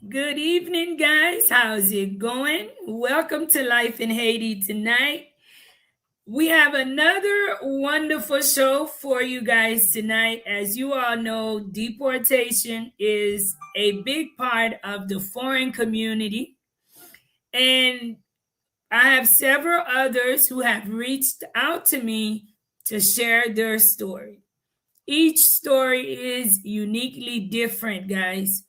Good evening, guys. How's it going? Welcome to Life in Haiti tonight. We have another wonderful show for you guys tonight. As you all know, deportation is a big part of the foreign community. And I have several others who have reached out to me to share their story. Each story is uniquely different, guys.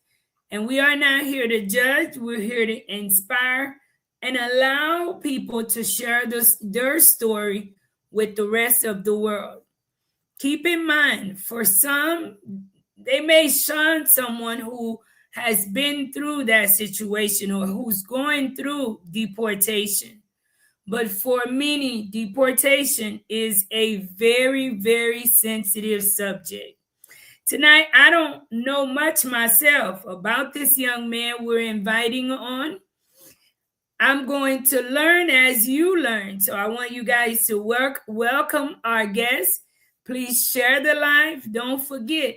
And we are not here to judge, we're here to inspire and allow people to share their story with the rest of the world. Keep in mind, for some, they may shun someone who has been through that situation or who's going through deportation. But for many, deportation is a very, very sensitive subject. Tonight, I don't know much myself about this young man we're inviting on. I'm going to learn as you learn. So I want you guys to welcome our guest. Please share the live. Don't forget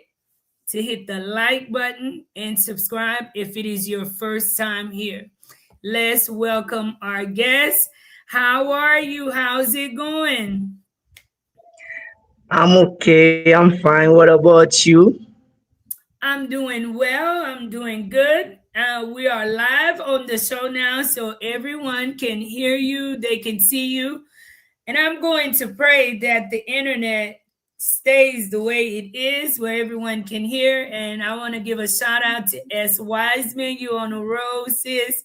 to hit the like button and subscribe if it is your first time here. Let's welcome our guest. How are you? How's it going? I'm okay. I'm fine. What about you? I'm doing well. I'm doing good. We are live on the show now, so everyone can hear you, they can see you. And I'm going to pray that the internet stays the way it is, where everyone can hear. And I want to give a shout out to S. Wiseman. You on the road, sis.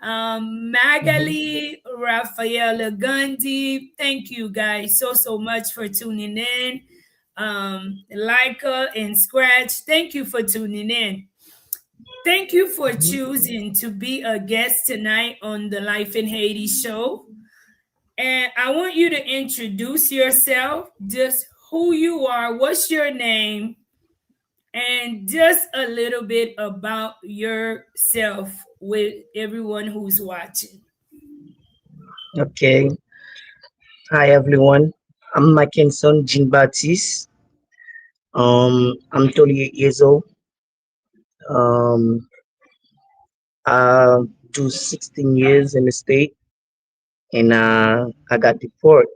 Mhm. Magali, Rafaela Gundy. Thank you guys so much for tuning in. Leica and Scratch, thank you for tuning in. Thank you for choosing to be a guest tonight on the Life in Haiti show. And I want you to introduce yourself, just who you are, what's your name, and just a little bit about yourself with everyone who's watching. Okay. Hi everyone. I'm Mackinson Jean Baptiste. I'm 38 years old. Um, I do 16 years in the state, and I got deported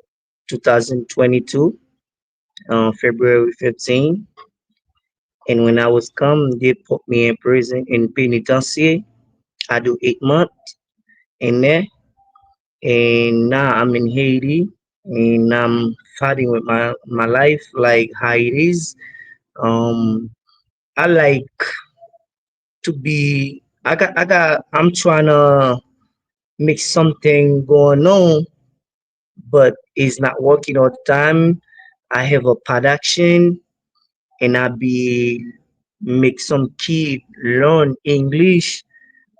2022, February 15. And when I was come, they put me in prison in penitentiary. I do 8 months in there, and now I'm in Haiti, and I'm fighting with my life like how it is. Um, I like to be. I'm trying to make something going on, but it's not working all the time. I have a production, and I be make some kid learn English.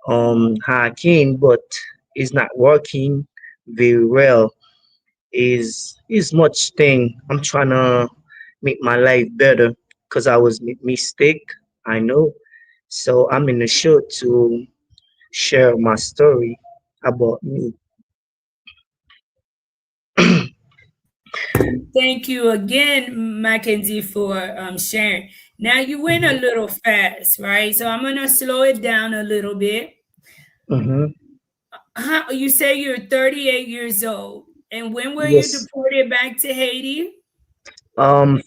How I can, but it's not working very well. Is much thing. I'm trying to make my life better because I was make mistake. I know. So I'm in the show to share my story about me. Thank you again, Mackenzie, for sharing. Now you went a Mhm. little fast, right? So I'm gonna slow it down a little bit. Mhm. How, you say you're 38 years old, and when were you Yes. deported back to Haiti?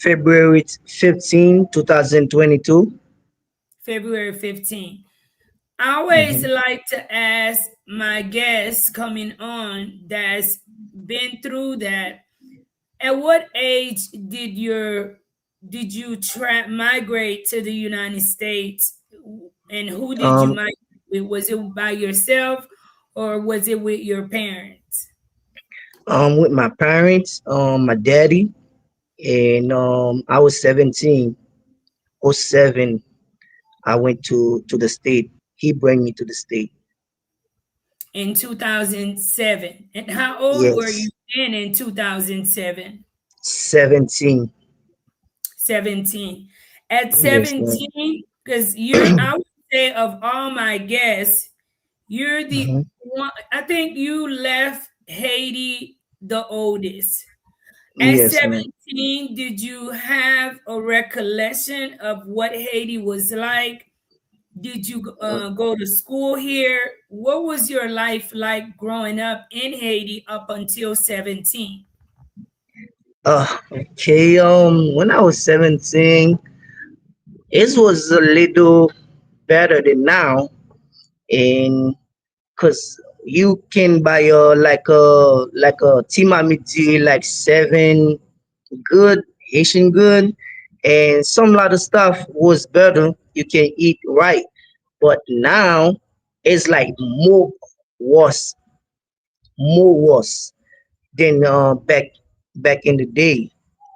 February 15, 2022. February 15th. I always Mhm. like to ask my guests coming on that's been through that. At what age did you migrate to the United States, and who did you Um, migrate with? Was it by yourself or was it with your parents? with my parents, my daddy, and I was 17. Oh 07, I went to the state. He bring me to the state. In 2007. And how old were you Yes, then in 2007? 17. 17. At Yes, ma'am. 17, because I would say of all my guests, you're the Hmm. one, I think you left Haiti the oldest. At Yes, ma'am. 17, did you have a recollection of what Haiti was like Did you go to school here? What was your life like growing up in Haiti up until 17? Okay. When I was 17, it was a little better than now, and cause you can buy a timamiti like seven good Haitian good, and some lot of stuff was better. You can eat right, but now it's like worse, more worse than back in the day.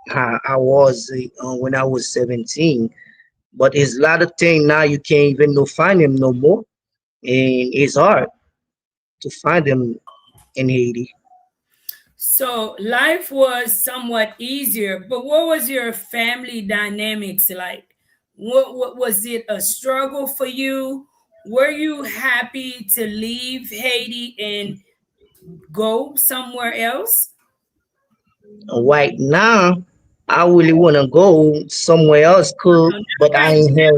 I was when I was 17. But it's a lot of things now you can't even no find them no more, and it's hard to find them in Haiti. So life was somewhat easier, but what was your family dynamics like? What was it a struggle for you? Were you happy to leave Haiti and go somewhere else? Right now, I really wanna go somewhere else, cool, No, not but I right ain't now.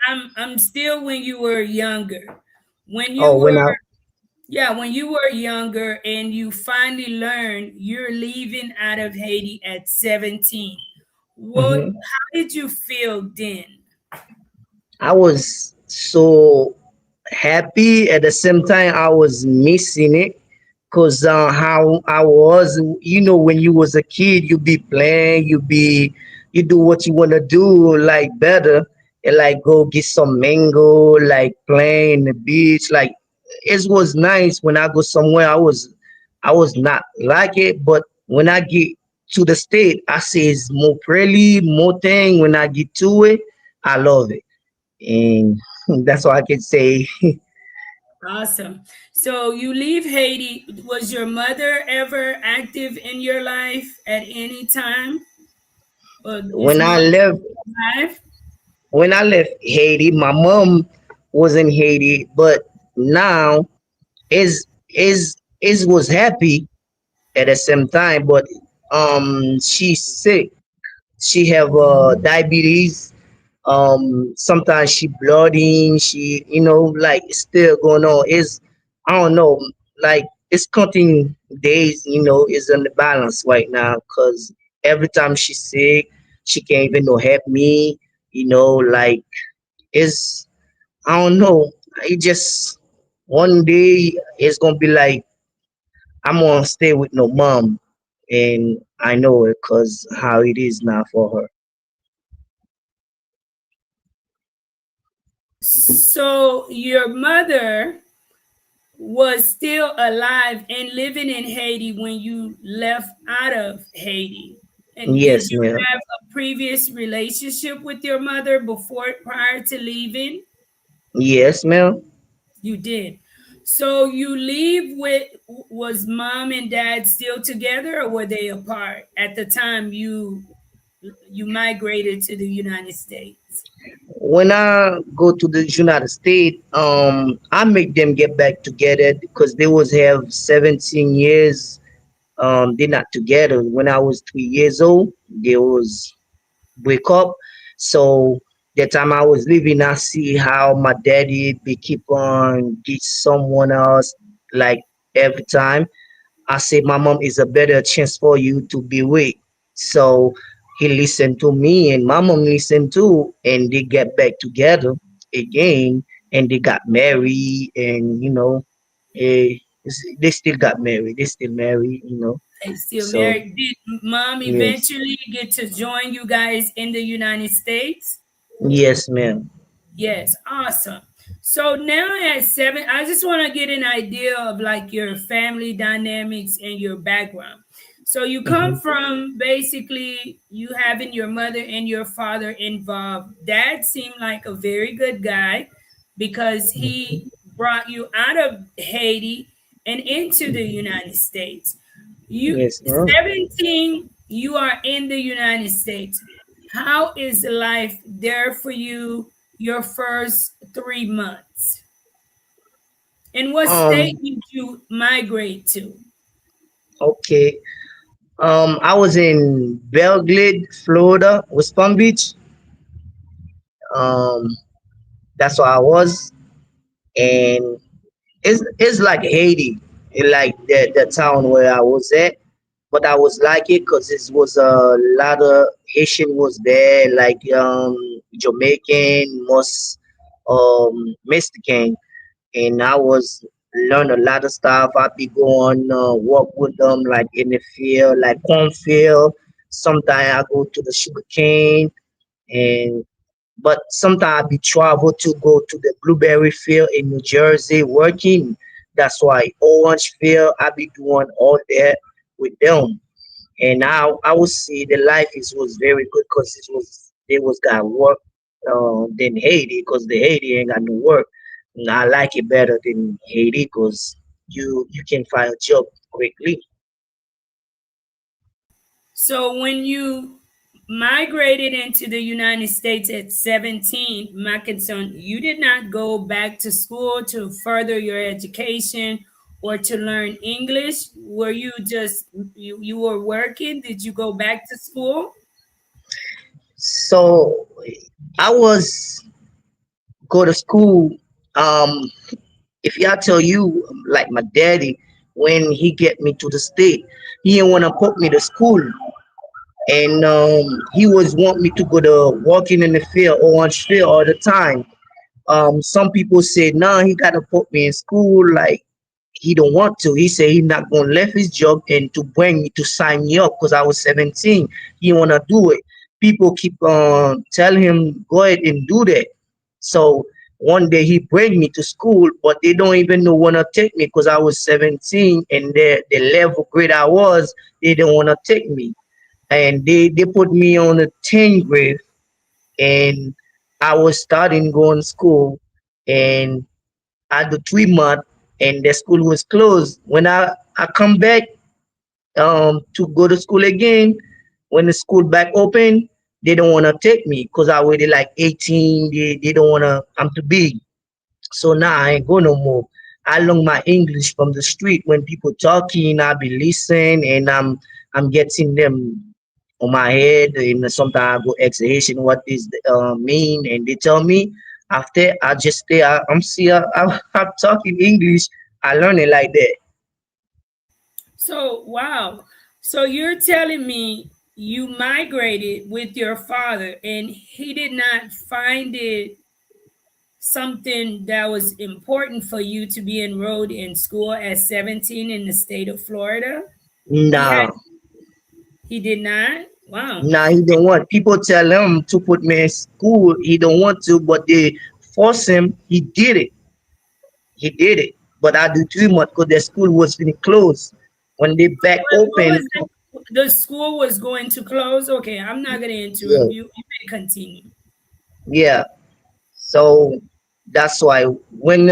have. I'm still when you were younger. When you Oh, when were I. Yeah, when you were younger and you finally learned you're leaving out of Haiti at 17. Mhm. How did you feel then? I was so happy at the same time I was missing it because how I was, when you was a kid, you be playing, you do what you want to do like better, and like go get some mango, like playing the beach. Like it was nice when I go somewhere. I was not like it, but when I get to the state, I say it's more pretty, more thing. When I get to it, I love it, and that's all I can say. Awesome. So you leave Haiti. Was your mother ever active in your life at any time? Or is when I mom left still alive? when I left Haiti, my mom was in Haiti, but now is was happy at the same time, but she's sick. She have diabetes. Sometimes she blooding. She like it's still going on. Is I don't know, like it's counting days. Is on the balance right now because every time she's sick, she can't even no help me. Like it's I don't know. It just one day it's gonna be like I'm gonna stay with no mom, and I know it cause how it is now for her. So your mother was still alive and living in Haiti when you left out of Haiti. And did Yes, you ma'am. have a previous relationship with your mother before prior to leaving? Yes, ma'am. You did. So you leave with was mom and dad still together or were they apart at the time you migrated to the United States? When I go to the United States, I make them get back together because they was have 17 years. They not together. When I was 3 years old, they was break up. So the time I was living, I see how my daddy they keep on get someone else like every time. I said, my mom is a better chance for you to be with. So he listened to me and my mom listened too. And they get back together again and they got married and, they still got married. They still married. They still So, married. Did mom yes. eventually get to join you guys in the United States? Yes, ma'am. Yes, awesome. So now at seven, I just want to get an idea of like your family dynamics and your background. So you come Hmm. from basically you having your mother and your father involved. Dad seemed like a very good guy because he brought you out of Haiti and into the United States. You Yes, ma'am. 17, you are in the United States. How is life there for you your first 3 months? And what state Um, did you migrate to? okay. I was in Belgrade, Florida, West Palm Beach. Um, That's what I was, and it's like Haiti, like the town where I was at. But I was like it because it was a lot of Haitian was there, like Jamaican, most Mexican, and I was learn a lot of stuff. I be going work with them like in the field, like cornfield. Sometimes I go to the sugar cane, and but sometimes I be travel to go to the blueberry field in New Jersey working. That's why orange field I be doing all that with them. And I would say the life is was very good because it was got work than Haiti because the Haiti ain't got no work. And I like it better than Haiti because you can find a job quickly. So when you migrated into the United States at 17, my concern, you did not go back to school to further your education or to learn English. Were you just you were working? Did you go back to school? So I was go to school. Um, if I tell you, like my daddy, when he get me to the state, he didn't want to put me to school, and he was want me to go to walking in the field or on field all the time. Some people said, nah, he gotta put me in school. Like he don't want to. He said he not gonna left his job and to bring me to sign me up because I was 17. He wanna do it. People keep telling him go ahead and do that. So one day he bring me to school, but they don't even know wanna take me because I was 17 and the level grade I was, they don't wanna take me. And they put me on a 10th grade and I was starting going to school and at the 3 month and the school was closed. When I come back to go to school again, when the school back open, they don't wanna take me because I already like 18. They don't wanna I'm too big. So now I ain't go no more. I learn my English from the street when people talking, I be listening and I'm getting them on my head and sometimes I go exhalation what this mean and they tell me after I just stay I'm see I'm talking English. I learn it like that. So, wow. So you're telling me you migrated with your father and he did not find it something that was important for you to be enrolled in school at 17 in the state of Florida? He had Nah, he did not? Wow. nah, he don't want. People tell him to put me in school. He don't want to, but they force him. He did it. He did it. But I do 3 months because the school was been closed. When they back What open, was that? The school was going to close? Okay, I'm not going to interrupt yeah, you. You may continue. yeah. So that's why when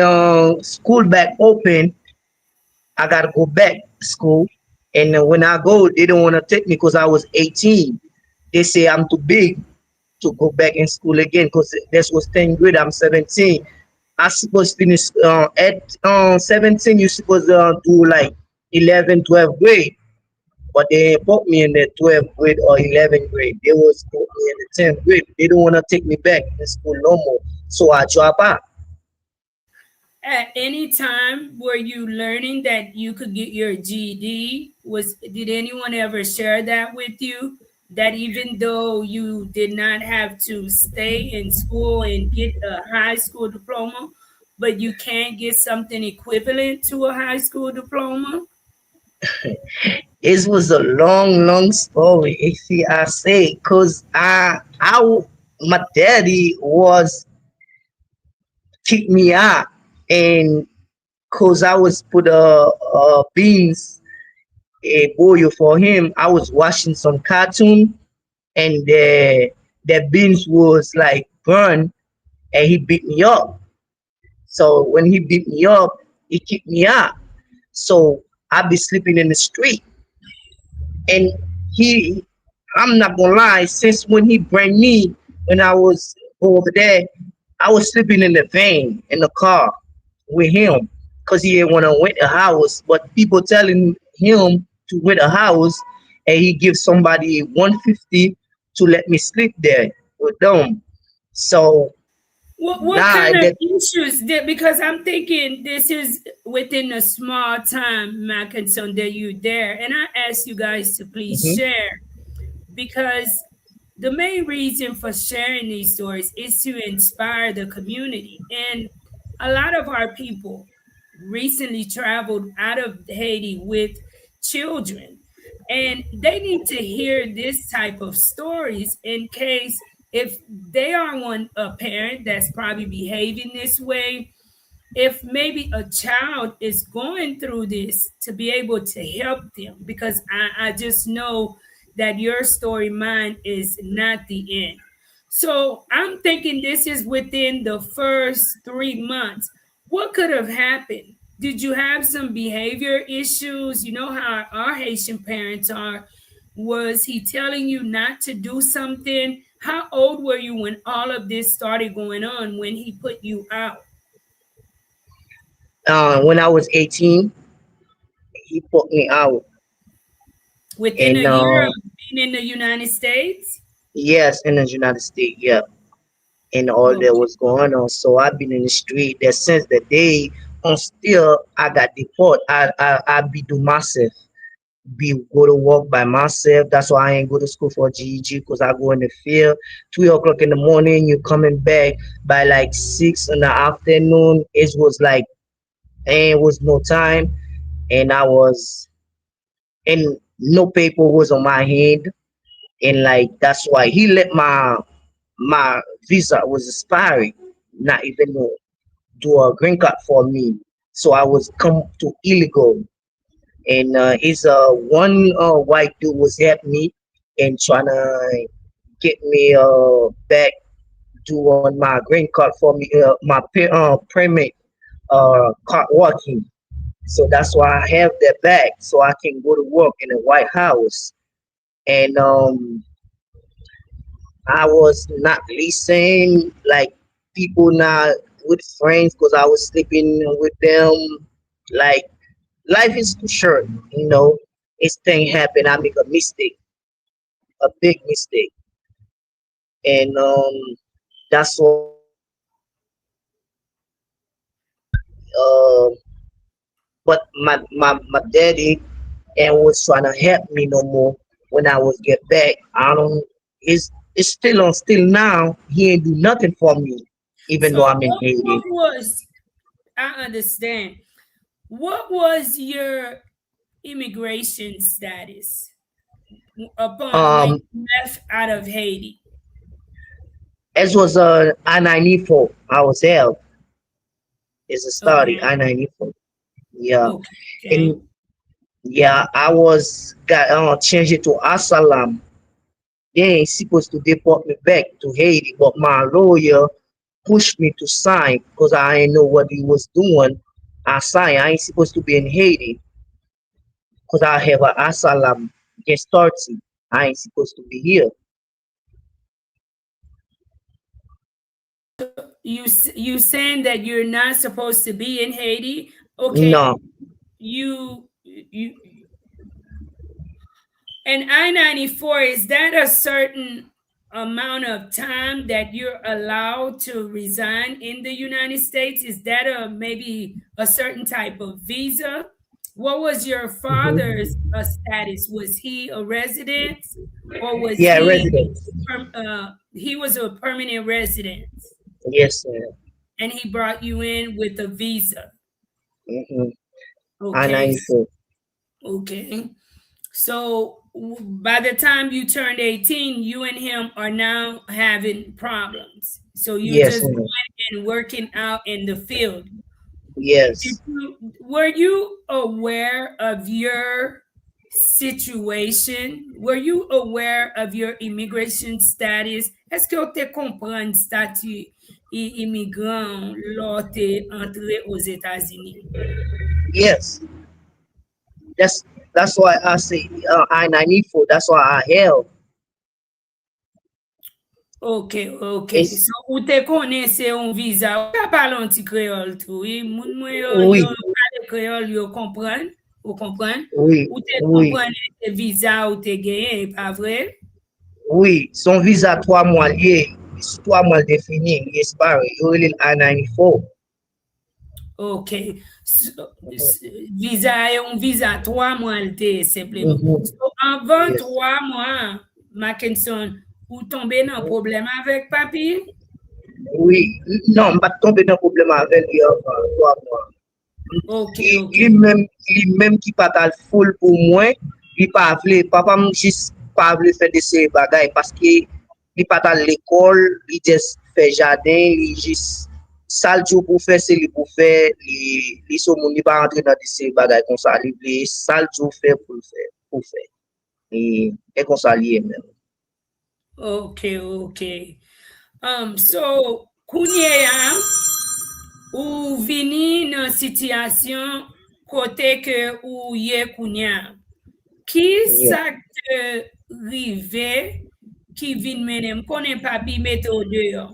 school back open, I gotta go back to school. And when I go, they don't want to take me because I was 18. They say I'm too big to go back in school again because this was 10th grade. I'm 17. I supposed to finish at 17. You supposed to do like 11, 12th grade, but they put me in the 12th grade or 11th grade. They was put me in the 10th grade. They don't want to take me back in school no more. So I drop out. At any time were you learning that you could get your GED? Did anyone ever share that with you? That even though you did not have to stay in school and get a high school diploma, but you can get something equivalent to a high school diploma? It was a long, long story. If I say, cause my daddy was kick me out, and cause I was put beans a boil for him. I was watching some cartoon, and the beans was like burned, and he beat me up. So when he beat me up, he kicked me out. So I be sleeping in the street. And he I'm not gonna lie, since when he bring me when I was over there, I was sleeping in the van in the car with him because he didn't want to rent a house. But people telling him to rent a house and he gives somebody 150 to let me sleep there with them. So What Nah, kind of that. issues did, because I'm thinking this is within a small time, Mackinson, that you there. And I ask you guys to please Mhm. share, because the main reason for sharing these stories is to inspire the community. And a lot of our people recently traveled out of Haiti with children, and they need to hear this type of stories in case if they are one a parent that's probably behaving this way, if maybe a child is going through this, to be able to help them, because I just know that your story, mine, is not the end. So I'm thinking this is within the first 3 months. What could have happened? Did you have some behavior issues? You know how our Haitian parents are. Was he telling you not to do something? How old were you when all of this started going on, when he put you out? When I was 18, he put me out, Within a and year of being in the United States? yes, in the United States, yeah, and all that Okay. was going on. So I've been in the street that since the day on still I got deported. I be do myself, be go to work by myself. That's why I ain't go to school for GEG because I go in the field 3 o'clock in the morning. You coming back by like 6 in the afternoon. It was like ain't was no time, and I was and no paper was on my hand, and like that's why he let my visa was expiring, not even do a green card for me. So I was come to illegal, and it's one white dude was helping me and trying to get me back doing my green card for me, my permit card working. So that's why I have that back so I can go to work in the White House. And I was not listening, like people not with friends because I was sleeping with them. Like life is too short, you know. This thing happen, I make a mistake, a big mistake, and that's why uh, but my daddy and was trying to help me no more when I was get back. I don't. It's still on still now. He ain't do nothing for me, even though So I'm in what Haiti. was, I understand. What was your immigration status upon when Um, you left out of Haiti? as was I-94. I was held. It's a study Okay. I-94. Yeah, Okay. Okay. and yeah, I was got changed it to Asalam. They ain't supposed to deport me back to Haiti, but my lawyer pushed me to sign because I ain't know what he was doing. I signed. I ain't supposed to be in Haiti because I have an asylum against Turkey. I ain't supposed to be here. You saying that you're not supposed to be in Haiti? Okay. No. You And I-94, is that a certain amount of time that you're allowed to resign in the United States? Is that a maybe a certain type of visa? What was your Hmm. father's status? Was he a resident, or was Yeah, resident. he was a permanent resident Yes, sir. and he brought you in with a visa? Mm-hmm. Okay, I-94. okay. So by the time you turned 18, you and him are now having problems. So you Yes, just sir. going and working out in the field. Yes. Were you aware of your situation? Were you aware of your immigration status? Est-ce que tu comprends statut immigrant lors tu entré aux États-Unis? Yes. That's that's why I say I-94. That's why I held. Ok, ok. It's So, ou te konen se yon visa, ou ka pale an ti kreol tou, moun mwen yo oui, pale kreol yo kompren, ou kompren, oui, ou te oui, kompren se visa ou te genyen, e pa vre? oui. Son visa 3 mois lié. Trois mois defini, li espare, yo rele I-94. OK. Visa est un visa 3 mois simplement. Mhm. So, avant Yes. 3 mois, Mackinson, ou tomber dans problème avec papi? Oui, non, m pat tombe nan problem avèl li avan 3 mwa. OK, Li, OK. li menm ki patal fol pou mwen, li pa vle, papa m jis pa vle fè de se bagay, paske li patal l'ekol, li jes fè jaden, li jis sal diyo pou fè, se li pou fè, li sou moun, li pa rentre nan de se bagay kon sa, li vle sal diyo fè pou fè. E kon sa liye men. OK, OK. So, kounye ya, ou vini nan sityasyon kote ke ou ye kounye. Ki Yeah. sak te rive ki vin menem konen papi mete ou deyo?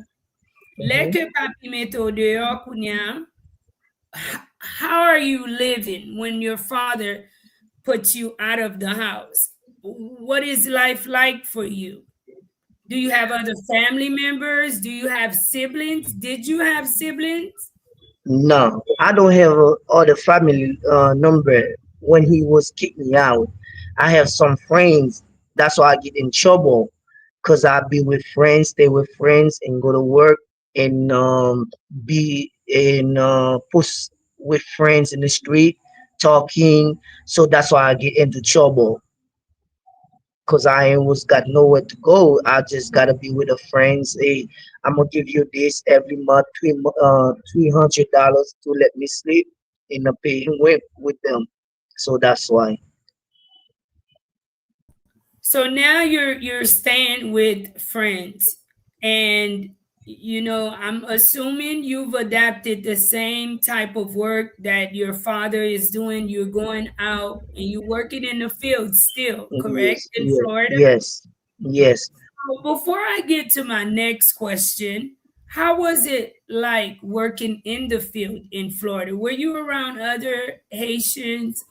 Le Mhm. ke papi mete ou deyo kounye, how are you living when your father puts you out of the house? What is life like for you? Do you have other family members? Do you have siblings? Did you have siblings? No, I don't have all the family number when he was kicking me out. I have some friends. That's why I get in trouble because I be with friends, stay with friends, and go to work and be in push with friends in the street talking. So that's why I get into trouble because I ain't was got nowhere to go. I just gotta be with the friends. Hey, I'm gonna give you this every month, $300 to let me sleep in a paying with them. So that's why. So now you're staying with friends, and I'm assuming you've adapted the same type of work that your father is doing. You're going out and you're working in the field still, correct? Yes, In yes, Florida? yes, yes. Well, before I get to my next question, how was it like working in the field in Florida? Were you around other Haitians?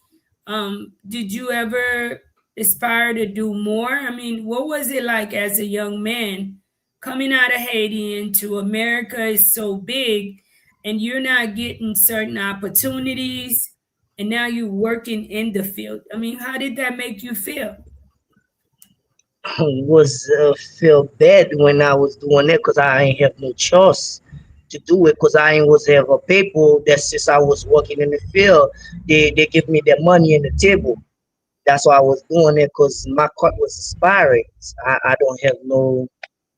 Did you ever aspire to do more? I mean, what was it like as a young man coming out of Haiti into America is so big and you're not getting certain opportunities and now you're working in the field? I mean, how did that make you feel? Was feel bad when I was doing it because I ain't have no choice to do it because I ain't was have a paper that since I was working in the field, they give me the money in the table. That's why I was doing it because my card was expiring. I don't have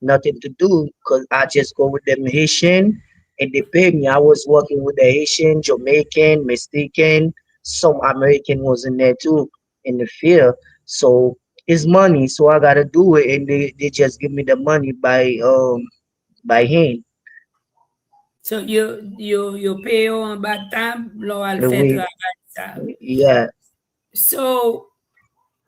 nothing to do because I just go with them Haitian and they pay me. I was working with the Haitian, Jamaican, Mexican, some American was in there too in the field. So it's money, so I gotta do it, and they just give me the money by hand. So you pay en bas de table, là, elle The fait way, travail ça. yeah. So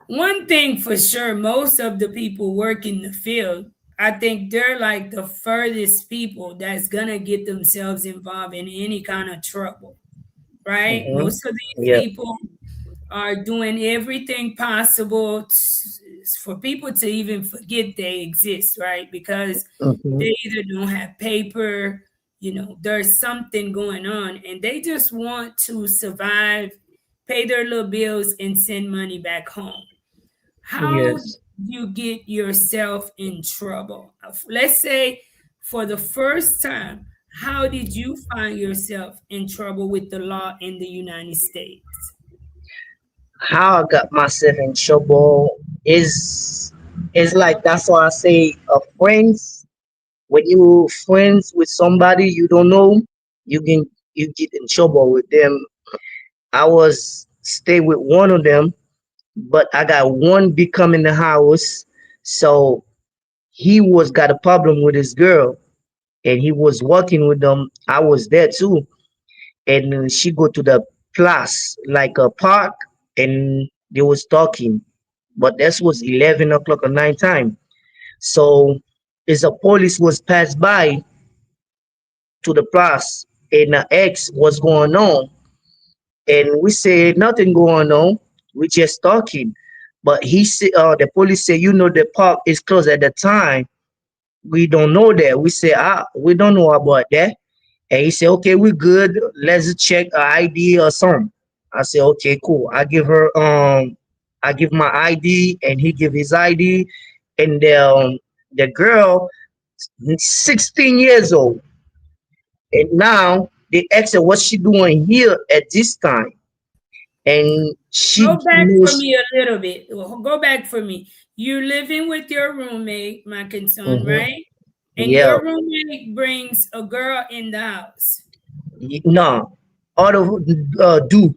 one thing for sure, most of the people work in the field, I think they're like the furthest people that's gonna get themselves involved in any kind of trouble, right? Mm-hmm. Most of these Yeah. people are doing everything possible for people to even forget they exist, right? Because Mm-hmm. they either don't have paper, there's something going on, and they just want to survive, pay their little bills, and send money back home. How do Yes. you get yourself in trouble? Let's say for the first time, how did you find yourself in trouble with the law in the United States? How I got myself in trouble is like that's why I say friends. When you friends with somebody you don't know, you get in trouble with them. I was stay with one of them, but I got one become in the house, so he was got a problem with his girl, and he was working with them. I was there too, and she go to the place like a park, and they was talking, but this was 11 o'clock at night time. So as a police was passed by to the place, and X was going on, and we said nothing going on, we just talking. But he said, the police said, the park is closed at the time. we don't know that. We say, we don't know about that. And he said, okay, we good. Let's check a ID or something. I said, okay, cool. I give my ID and he give his ID. And the girl, 16 years old. And now they asked her what she doing here at this time. And she Go back for knows. me a little bit. Well, go back for me. You're living with your roommate, my concern, Mhm. right? And Yeah, your roommate brings a girl in the house. no, other do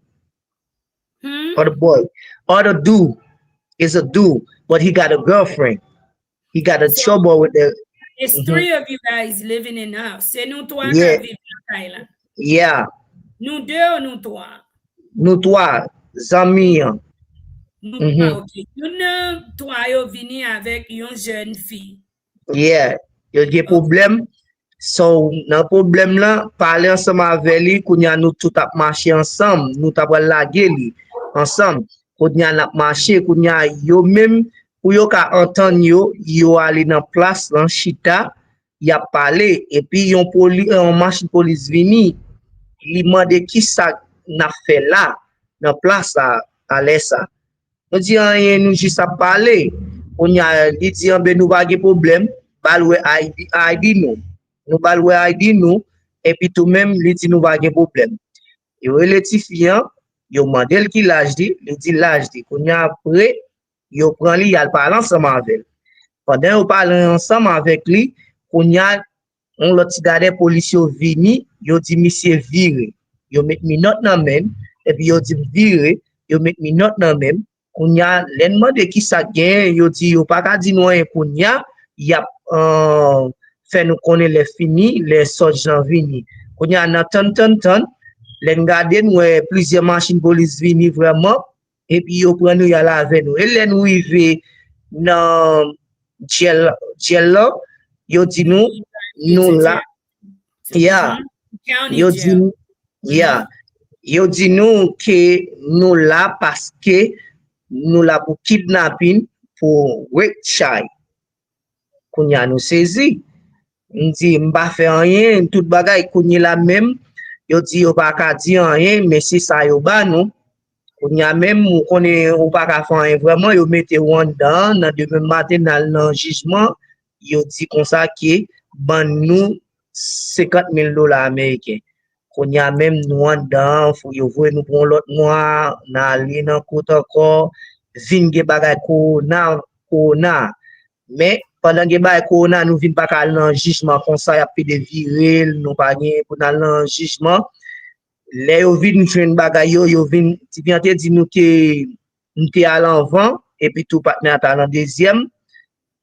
Hmm? other boy, other do is a do, but he got a girlfriend. He got a So trouble with the. it's Mhm. three of you guys living in the house. C'est nous trois qui Yeah, vivons dans Thailand. yeah. Nous deux ou nous trois? Nous trois, Nous, amis. nous trois, Mhm. ok. Nous trois, yo vini avec une jeune fille. Yeah, yo gen Ok. problem. So, nan problem la, pale ansam ave li, kounya nou tout ap mache ansam, nou tap wè lage li, ansam, kounya nap mache, kounya yo mem, pou yo ka antan yo ali nan plas, nan chita, ya pale, epi yon machin polis vini, li mande ki sa na fe la, nan plas a lesa. Nou di anyen nou jis ap pale, li di anbe nou bagi problem, balwe ID nou. Nou balwe ID nou, epi tou menm li di nou bagi problem. Yo rele ti fiyan, yo mandel ki laj di, li di laj di. Konya apre, yo pran li yal palan seman avek. Pandan yo palan anseman avek li, konya on lot ti gade polis yo vini, yo di misye vire. Yo met mi not nan men, epi yo di vire, yo met mi not nan men, konya lenman de ki sa gen, yo di yo pa ka di nou en konya, yap fe nou konen le fini, le sot jan vini. Konya nan tan, len gade nou e plizye machin polis vini vreman, epi yo pren nou yala ave nou. E len nou ive nan jel la, yo di nou la, ya, County yo di jail. nou, ya, Mhm. yo di nou ke nou la paske nou la pou kidnapping pou wek chay. Kounya nou sezi. Ndi mba fe anyen, tout bagay kounye la mem, yo di yo pa ka di anyen, men si sa yo ba nou, kounya mem ou konen ou pa ka fe anyen, vreman yo mette wan dan, nan demen maten nan jijman, yo di konsa ki, ban nou $50,000 Ameriken. Kounya mem nou an dan, fou yo vwe nou pon lot mwa, nan li nan kout akor, vinge bagay ko na. Men, pandan gen bay korona nou vin pa kal nan jijman konsa ya pe de viril, nou pa gen pou nan jijman. Le yo vin jwen bagay yo vin, ti vyante di nou ke nou te al anvan, epi tou patne ata nan dezyem.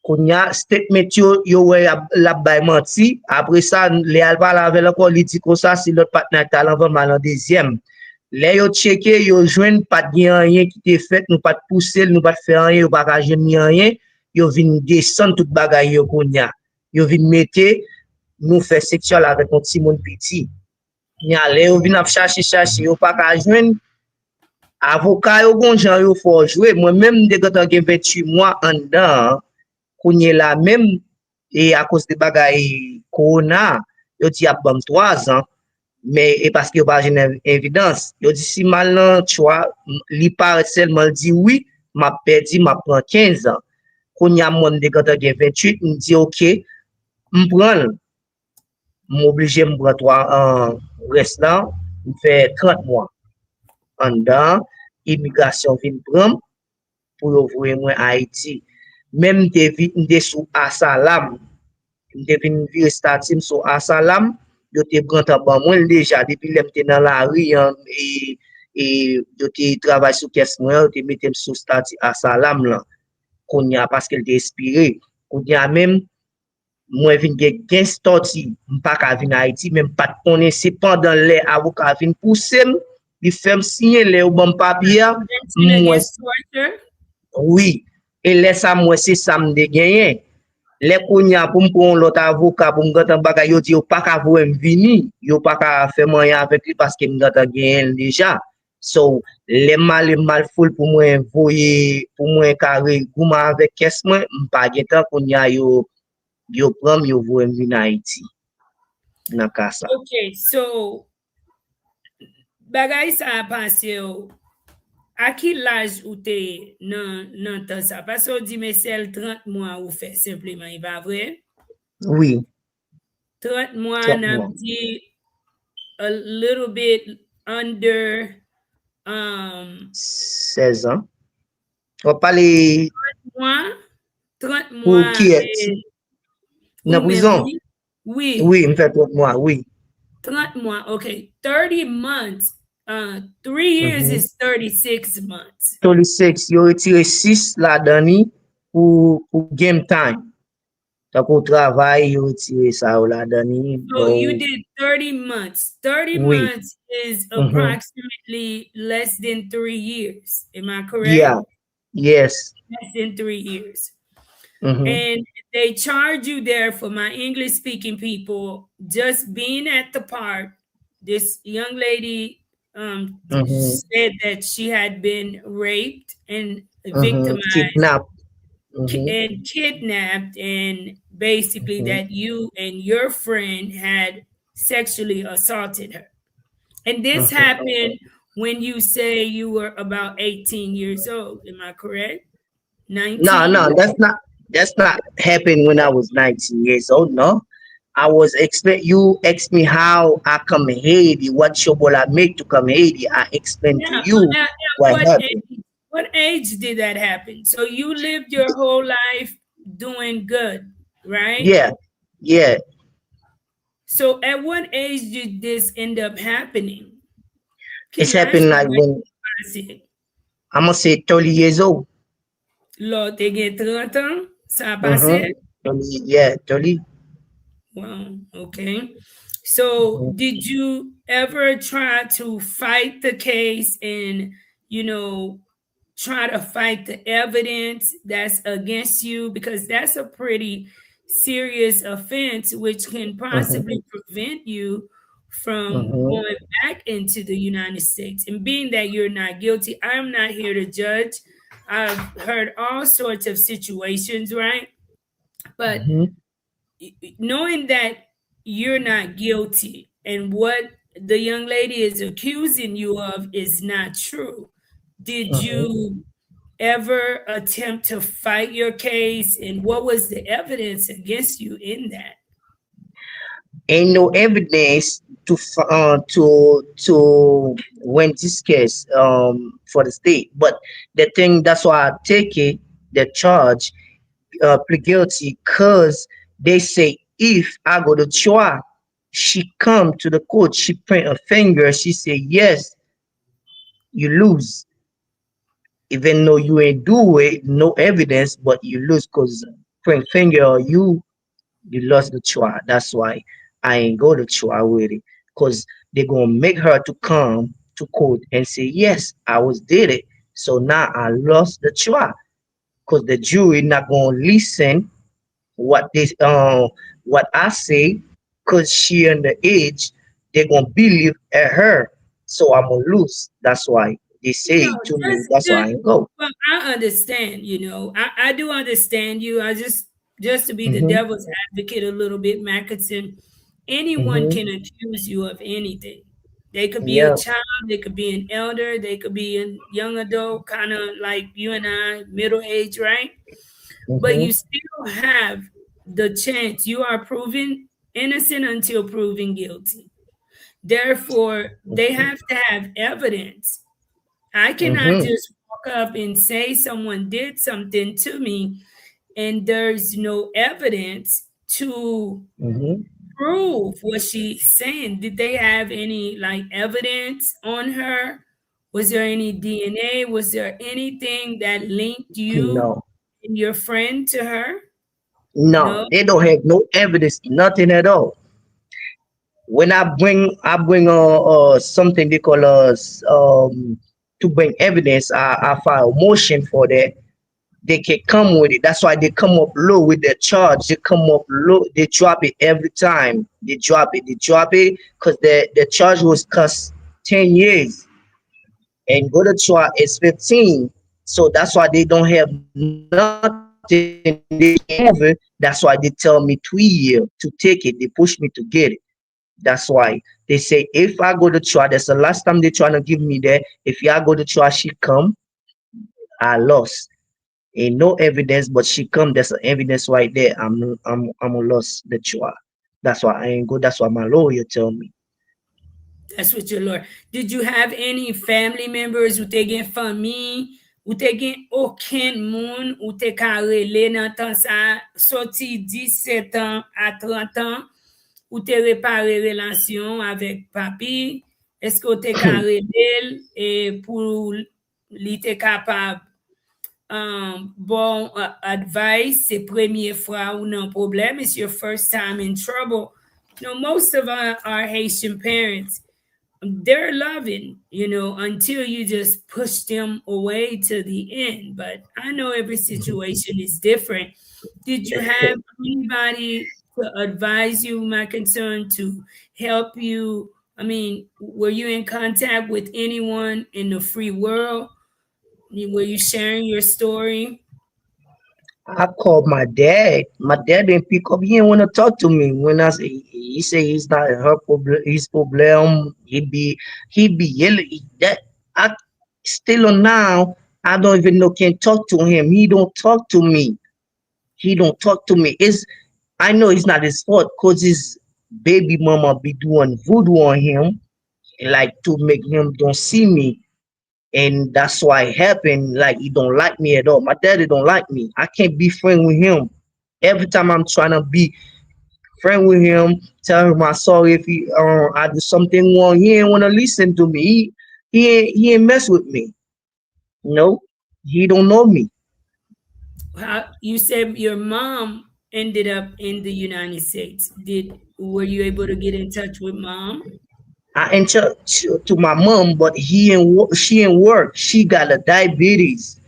Konya, statement yo we la bay manti, apre sa, le al pa la vel akon li di konsa si lot patne ata al anvan man nan dezyem. Le yo cheke, yo jwen pat gen anyen ki te fet, nou pat pousse, nou pat fe anyen, yo pa ka jen ni anyen. Yo vin desan tout bagay yo konya. Yo vin mette, nou fe seksyon avèk yon ti moun piti. Nya le yo vin ap chache, yo pa ka jwen, avoka yo gon jan yo fò jwe. Mwen mèm de gata gen 28 mwa an dan, kounye la mèm, e a kos de bagay korona, yo di ap bam 3 an, mais et parce que pas une évidence yo dit si mal nan choix li paraît seulement dit oui m'a perdu m'a prend 15 ans konya monde de quand gen 28 me dit OK m'prend m'obligé m'prend 3 ans restant me fait 30 mois en dedans immigration vinn prendre pour ouvrir moi Haïti même te sous asalam te vinn vir statim sous asalam yo te prend en ban moi déjà depuis lèm te dans la rue et yo te travail sous caisse moi yo te mettem sous statut asalam là konya parce qu'elle te expiré konya même moi vinn gen sorti m'pa ka vinn Haïti même pas connait c'est pendant les avocat vinn pousser li fèm signer les ou bon papier Convention moi against torture. oui et laisse ça moi c'est ça me de gagner les konya pour m'prendre l'autre avocat pour m'gatan bagay yo di yo pas ka vou vini yo pas ka faire moyen avec lui parce que m'gatan gen déjà so les mal full pour moi voyer pour moi carré gouma avec caisse moi m'pa gen temps konya yo Yo pran yo voye vin Haiti nan ka sa. Okay, so bagay sa pase yo, a ki laj ou te nan tan sa? Paso di me sel 30 mwa ou fe, simpleman, i ba vre? Oui, 30 mwa 30 nap mois. di a little bit under um 16 ans. On pale mwa, 30 pou mwa ki et ou nan men prison? vi? Oui, Oui, m fè 30 mois, oui. 30 mwa, okay. 30 months, 3 years Mhm. is 36 months. 36, yo retire 6 la dani pou game time. Tak ou travay, yo retire sa ou la dani. So you Bo, did 30 months. 30 oui. months is Mhm. approximately less than 3 years. Am I correct? Yeah, yes. Less than 3 years. Mhm. And they charge you there, for my English speaking people, just being at the park. This young lady Mhm. said that she had been raped and Mhm. victimized Kidnap. Mhm. and kidnapped, and basically Mhm. that you and your friend had sexually assaulted her. And this Mhm. happened when you say you were about 18 years old. Am I correct? No, 19? no, that's not happened when I was 19 years old. No, I was expect you asked me how I come Haiti, what trouble I make to come Haiti. I explained to Yeah. you At what what happened. age? What age did that happen? So you lived your whole life doing good, right? Yeah, yeah. So at what age did this end up happening? It's Kilaj happened like when passé. I'm gonna say 30 years old. Lors te gen 30 ans, ça a Mm-hmm. passé? 30, yeah, 30. Wow, okay. So did you ever try to fight the case and, you know, try to fight the evidence that's against you? Because that's a pretty serious offense, which can Mm-hmm. possibly prevent you from Mm-hmm. going back into the United States. And being that you're not guilty, I'm not here to judge. I've heard all sorts of situations, right? But Mm-hmm. knowing that you're not guilty and what the young lady is accusing you of is not true, did Mm-hmm. you ever attempt to fight your case, and what was the evidence against you in that? Ain't no evidence to win this case for the state. But the thing that's why I take it the charge plead guilty because they say if I go to trial, she come to the court, she point a finger, she say yes, you lose, even though you ain't do it, no evidence, but you lose because point finger or you lost the trial. That's why I ain't go to trial with it. Because they're gonna make her to come to court and say, yes, I was did it. So now I lost the trial. Because the jury not gonna listen what they what I say, because she underage, they're gonna believe at her. So I'm gonna lose. That's why they No, say to me, that's why just I ain't go. well, I understand, I do understand you. I just to be the Mm-hmm. devil's advocate a little bit, Mackinson, anyone Mm-hmm. can accuse you of anything. They could be a Yeah. child, they could be an elder, they could be a young adult, kind of like you and I, middle age, right? But Mm-hmm. you still have the chance. You are proven innocent until proven guilty. Therefore, they have to have evidence. I cannot Mm-hmm. just walk up and say someone did something to me and there's no evidence to Mm-hmm. prove what she's saying. Did they have any like evidence on her? Was there any DNA? Was there anything that linked you No. and your friend to her? No, No. they don't have no evidence, nothing at all. When I bring something they call us to bring evidence, I file a motion for that. They can come with it. That's why they come up low with their charge. They come up low. They drop it every time. They drop it. They drop it because the charge was cost 10 years and go to trial is 15. So that's why they don't have nothing. Then they came over. That's why they tell me 3 years to take it. They push me to get it. That's why they say if I go to trial, that's the last time they trying to give me that. If I go to trial, she come, I lost. Ain't no evidence, but she come. That's the evidence right there. I'm a lost the trial. That's why I ain't go. That's what my lawyer tell me. That's what your Lord. Did you have any family members ou te gen fami, ou te gen aucun moun ou te ka rele nan tan sa, soti 17 ans à 30 ans, ou te repare relasyon avek papi? Eske ou te ka rele e pou li te kapab bon advice, c'est première fois ou non problem, it's your first time in trouble. Most of our Haitian parents, they're loving, until you just push them away to the end. But I know every situation is different. Did you have anybody to advise you, my concern, to help you? I mean, were you in contact with anyone in the free world? Were you sharing your story? I called my dad. My dad didn't pick up. He didn't want to talk to me. When I say he say he's not her problem, his problem. He be yelling that. I still on now. I don't even know can talk to him. He don't talk to me. He don't talk to me. It's I know it's not his fault because his baby mama be doing voodoo on him, like to make him don't see me. And that's why it happened. Like he don't like me at all. My daddy don't like me. I can't be friend with him. Every time I'm trying to be friend with him, tell him I'm sorry if he I do something wrong. He ain't want to listen to me. He ain't mess with me. No, he don't know me. How you said your mom ended up in the United States. Were you able to get in touch with mom? I enter to my mom, but she ain't work. She got a diabetes.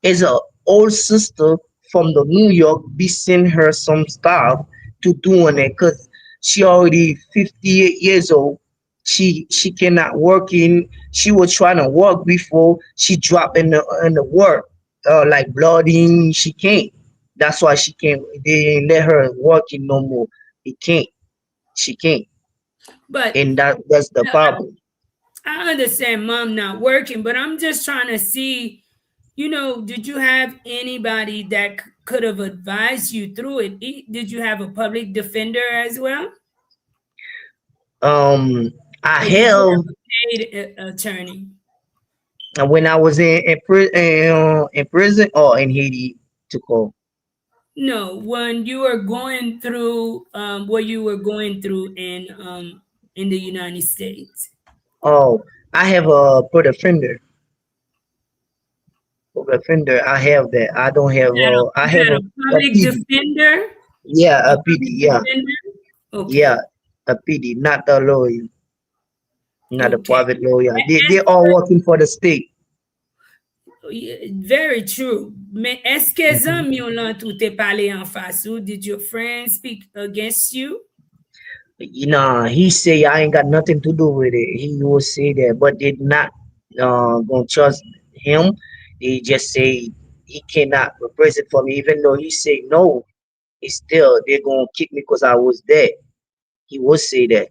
Is a old sister from the New York be sending her some stuff to doing it because she already 58 years old. She cannot work in. She was trying to work before she dropped in the work, like blooding. She can't. That's why she can't. They didn't let her working no more. It can't. She can't, But and that's the problem. I understand mom not working, but I'm just trying to see, did you have anybody that could have advised you through it? Did you have a public defender as well? Um, I Or did you have have a paid attorney? when I was in prison or in Haiti to call. No, when you were going through what you were going through in the United States. Oh, I have a put offender. Put offender. I have that. I don't have. I You have had a a public PD. defender? Yeah, A a PD. public Yeah, defender? yeah, Okay. a PD. Not a lawyer. Not a Okay. private lawyer. They And all working for the state. very true. Mais est-ce que Mhm. zami yon lan tout te pale en face ou? Did your friend speak against you? You know, he say I ain't got nothing to do with it. He will say that, but they not gonna trust him. They just say he cannot represent for me, even though he say no. It's still they're gonna kick me because I was there. He will say that.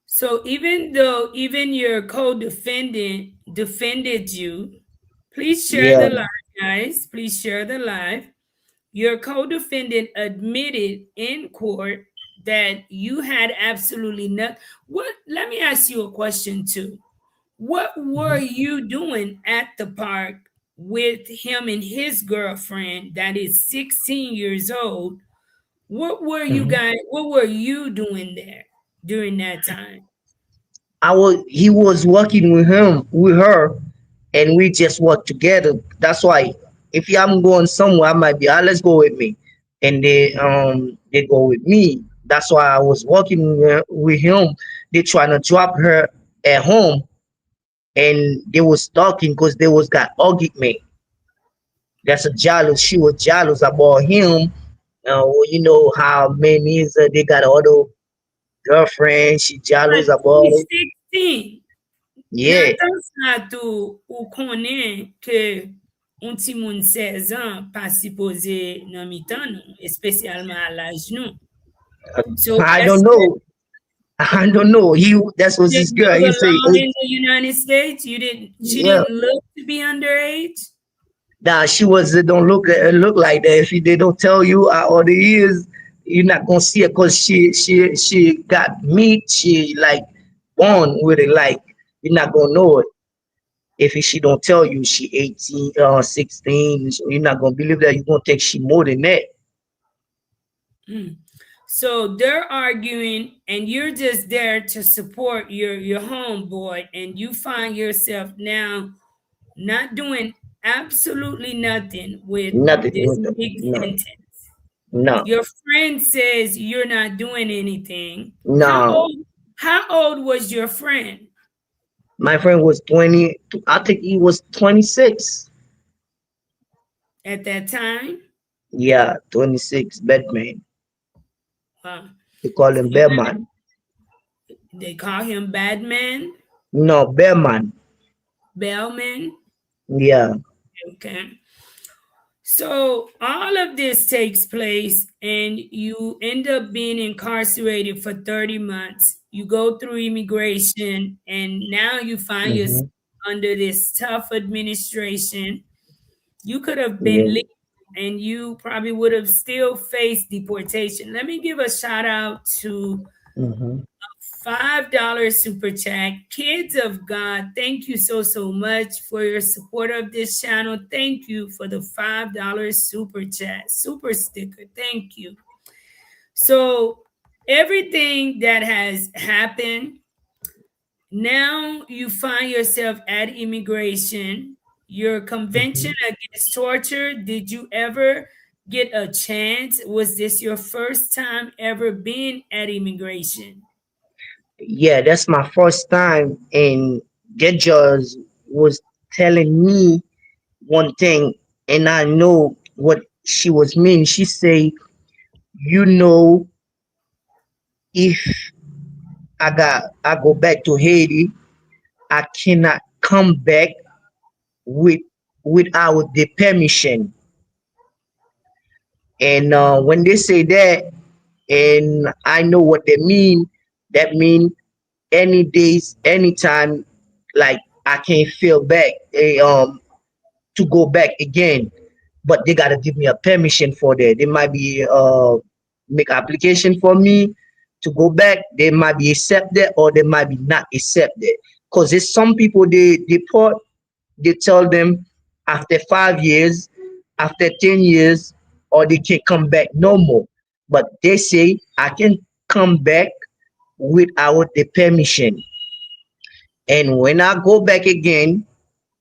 So even though even your co-defendant defended you, please share Yeah. the live, guys. Please share the live. Your co-defendant admitted in court that you had absolutely nothing. What? Let me ask you a question too. What were Mhm. you doing at the park with him and his girlfriend that is 16 years old? What were you Mhm. guys? What were you doing there during that time? He was working with her, and we just work together. That's why if I'm going somewhere, I might be, let's go with me, and they go with me. That's why I was working with him. They trying to drop her at home, and they was talking because they was got argument. That's a jealous. She was jealous about him. You know how men is. They got other girlfriend. She jealous But about she's it. 16. Yeah. Nan tan sa tou ou konen ke un ti moun 16 ans pa supposé nan mi tan nou, espesyalman à l'âge nou. So, I don't eske know. I don't know. That was did his girl. you He say, belong in the United States? You didn't. She yeah, didn't look to be underage. nah, she was. It don't look like that. If they don't tell you how old he is, you're not gonna see it because she got meat. She like born with it. Like you're not gonna know it if she don't tell you she 18, 16. You're not gonna believe that. You're gonna think she more than that. Mm. So they're arguing, and you're just there to support your homeboy, and you find yourself now not doing absolutely nothing with Nothing. this big No, sentence. no, Your friend says you're not doing anything. no. How old was your friend My friend was 20. I think he was 26. at that time? Yeah, 26. Batman. Uh, They call him Bearman. they call him Badman, No, Bearman. Bellman. Yeah. Okay. So all of this takes place, and you end up being incarcerated for 30 months. You go through immigration, and now you find yourself Hmm. under this tough administration. You could have been Yeah. legal, and you probably would have still faced deportation. Let me give a shout out to Hmm. $5 super chat. Kids of God, thank you so much for your support of this channel. Thank you for the $5 super chat, super sticker. Thank you. So, everything that has happened, now you find yourself at immigration. Your convention Hmm. against torture, did you ever get a chance? Was this your first time ever being at immigration? Yeah, that's my first time. And that judge was telling me one thing, and I know what she was mean. She say, you know, if I go back to Haiti, I cannot come back with without the permission. And when they say that, and I know what they mean, that mean any days, anytime, like I can feel back, to go back again. But they gotta give me a permission for that. They might be make application for me to go back. They might be accept that, or they might be not accept that. Cause there's some people they deport. They tell them after 5 years, after 10 years, or they can come back no more. But they say I can come back without the permission. And when I go back again,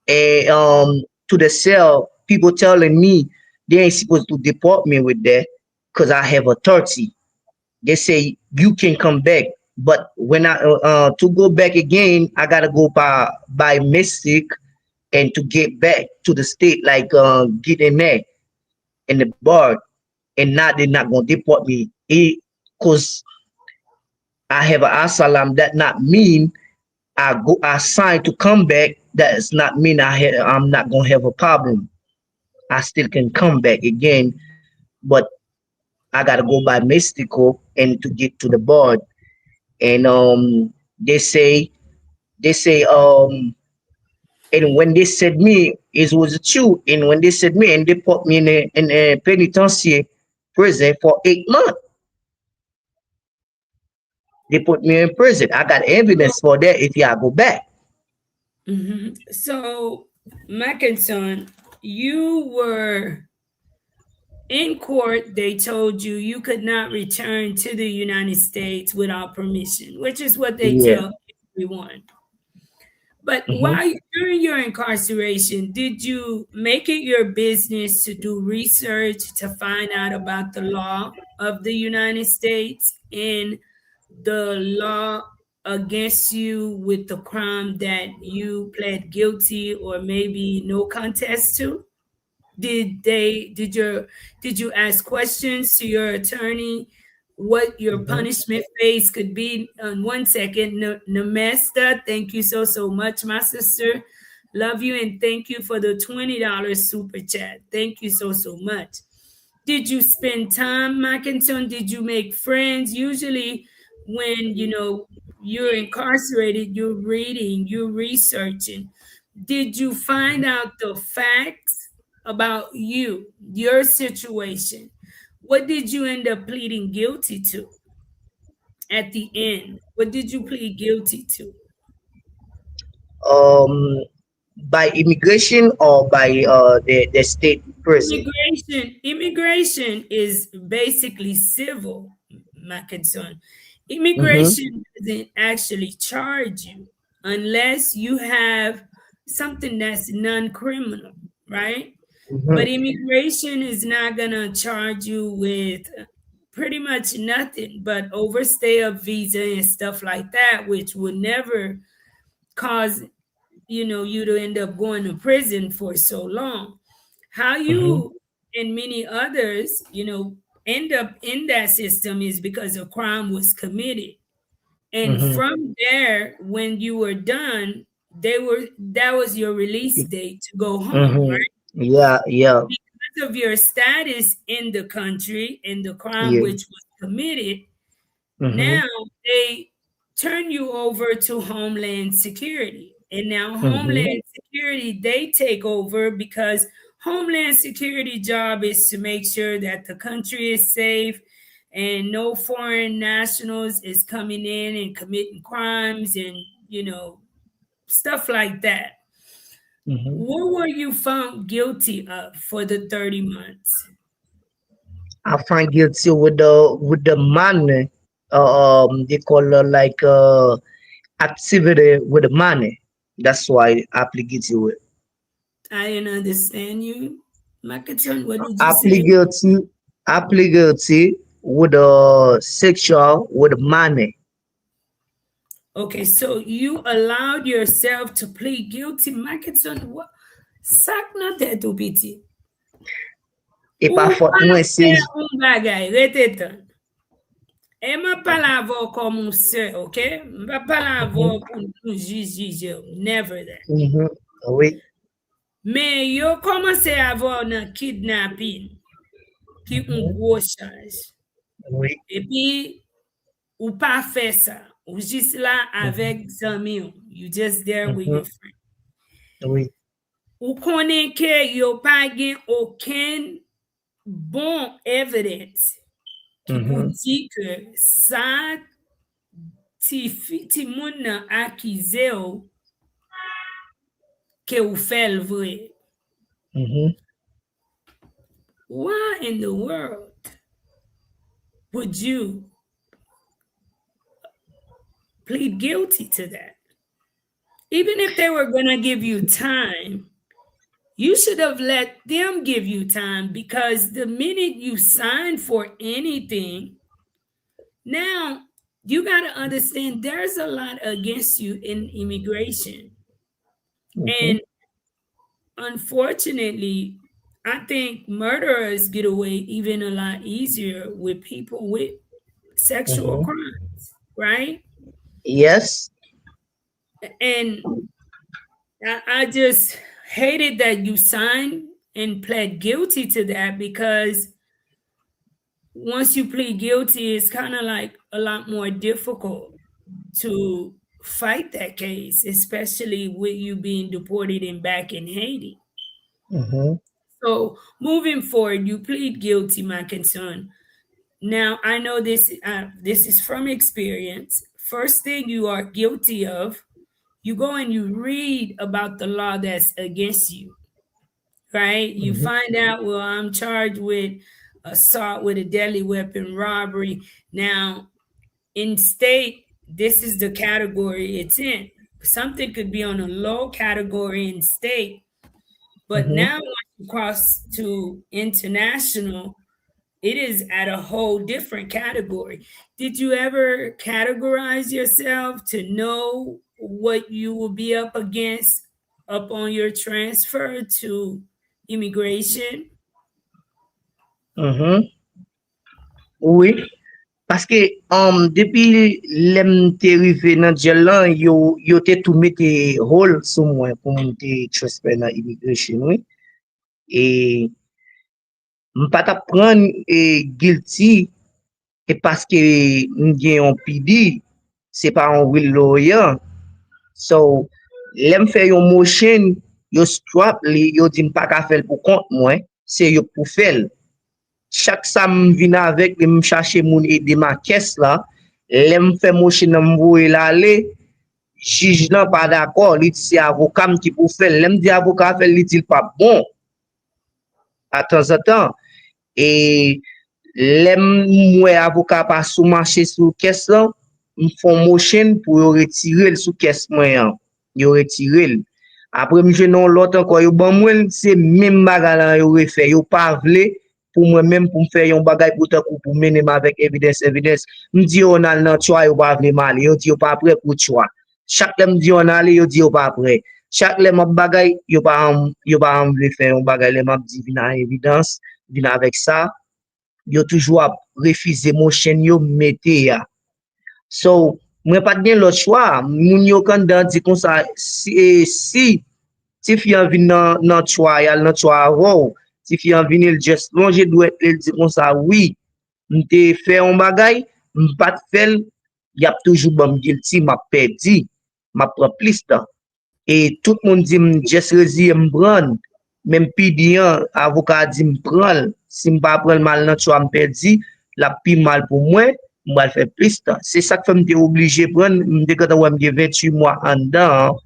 to the cell, people telling me they ain't supposed to deport me with that because I have authority. They say you can come back, but when I to go back again, I gotta go by mistake and to get back to the state, like get in there in the board, and now they're not gonna deport me. Cause I have an asylum, that not mean I signed to come back. That does not mean I'm not gonna have a problem. I still can come back again, but I gotta go by mystical and to get to the board. And they say and when they said me, it was true. And when they said me, and they put me in a penitentiary prison for 8 months. They put me in prison. I got evidence for that if y'all go back. So, my concern, you were in court. They told you you could not return to the United States without permission, which is what they Yeah. tell everyone. But Hmm. during your incarceration, did you make it your business to do research to find out about the law of the United States and the law against you with the crime that you pled guilty or maybe no contest to? Did they did you ask questions to your attorney what your Hmm. punishment phase could be? On one second, Namesta, thank you so much, my sister. Love you and thank you for the $20 super chat. Thank you so, so much. Did you spend time, Mackinson? Did you make friends? Usually, when you're incarcerated, you're reading, you're researching. Did you find out the facts about you, your situation? What did you end up pleading guilty to at the end? What did you plead guilty to? Um, by immigration or by the state prison. Immigration is basically civil, my concern. Mm-hmm. Immigration doesn't actually charge you unless you have something that's non-criminal, right? But Mm-hmm. immigration is not gonna charge you with pretty much nothing but overstay of visa and stuff like that, which would never cause you to end up going to prison for so long. How Mm-hmm. you and many others end up in that system is because a crime was committed, and Mm-hmm. from there, when you were done, that was your release date to go home, Mm-hmm. right? Yeah, yeah, Because of your status in the country and the crime yeah. which was committed, Mm-hmm. now they turn you over to Homeland Security. And now Mm-hmm. Homeland Security, they take over because Homeland Security job is to make sure that the country is safe and no foreign nationals is coming in and committing crimes and, stuff like that. Mm-hmm. What were you found guilty of for the 30 months? I find guilty with the money. They call it like activity with the money. That's why I plead guilty with. I didn't understand you. Makaton, what did you I plead say? guilty. I plead guilty with the sexual with the money. Okay, so you allowed yourself to plead guilty. Makaton, what? Sak nan tèt ou piti. If I Ou fought pa one fè says, un bagay, rete tan. E mwen pala avò kom moun se, ok? Mwen pala avò mm-hmm. pou nou jiz, never that. Mm-hmm. Oui, Men yo komanse avò nan kidnapping, ki un mm-hmm. gwo chaj. Oui, E pi, ou pa fè sa. Ou jis la avèk mm-hmm. zami ou. You just there with Mm-hmm. your friend. Oui, Ou konen ke yo pa gen oken bon evidence ki pou mm-hmm. di ke sa ti moun nan akize ou ke ou fel vre. Mm-hmm. Why in the world would you plead guilty to that? Even if they were going to give you time, you should have let them give you time, because the minute you sign for anything, now you got to understand there's a lot against you in immigration. Mm-hmm. And unfortunately, I think murderers get away even a lot easier with people with sexual Mm-hmm. crimes, right? Yes. And I just hated that you signed and pled guilty to that, because once you plead guilty, it's kind of like a lot more difficult to fight that case, especially with you being deported and back in Haiti. Mm-hmm. So moving forward, you plead guilty, my concern. Now I know this is from experience. First thing you are guilty of, you go and you read about the law that's against you, right? You Mm-hmm. find out, well, I'm charged with assault with a deadly weapon, robbery. Now, in state, this is the category it's in. Something could be on a low category in state, but Mm-hmm. now when you cross to international, it is at a whole different category. Did you ever categorize yourself to know what you will be up against up on your transfer to immigration? Mm-hmm. Oui. Paske depi lem te rive nan djel lan, yo te tou mette rol sou mwen pou mwen te transfer nan immigration oui. E m pa tap pran guilty e paske m gen yon PD, se pa yon will lawyer. So, lem fe yon motion, yo strap li, yo di m pa ka fel pou kont mwen, se yo pou fel. Chaque ça me vient avec me chercher mon aider ma caisse là l'aime fait motion me voyer l'aller juge là pas d'accord il dit c'est avocat qui pour faire l'aime dit avocat fait il dit pas bon à temps en temps et l'aime moi avocat pas sous marché sous caisse là me font motion pour retirer le sous caisse moi yo retirer après me non l'autre encore yo ban moi c'est même bagarre yo refait yo pas vle pour moi-même pour me faire yon bagay pour mener avec évidence me dit on a nan choix yo pas vle mal yo dit yo pas prêt pour choix chaque lem dit on aller yo dit yo pas prêt chaque lem bagay yo pas vle faire yon bagay lem dit vina évidence vina avec ça yo toujours refuser mon chaîne yo mette ya so moi pas bien l'autre choix moun yo kan dan dit comme ça si fi an vin nan trial, nan trial wow, si fi an vin el just longe doit el di kon sa oui, m'te fait un bagay, m'pat fel, y a toujours bon guilty, m'a perdu, m'a prend plus temps. Et tout le monde dit just rezi m'prendre, même PD avocat dit m'prendre, si m'pas prendre mal nan tu me perdu, la pi mal pour moi, m'va faire plus temps. C'est ça que fait m'te obligé prendre, m'te quand on me 28 mois en dedans,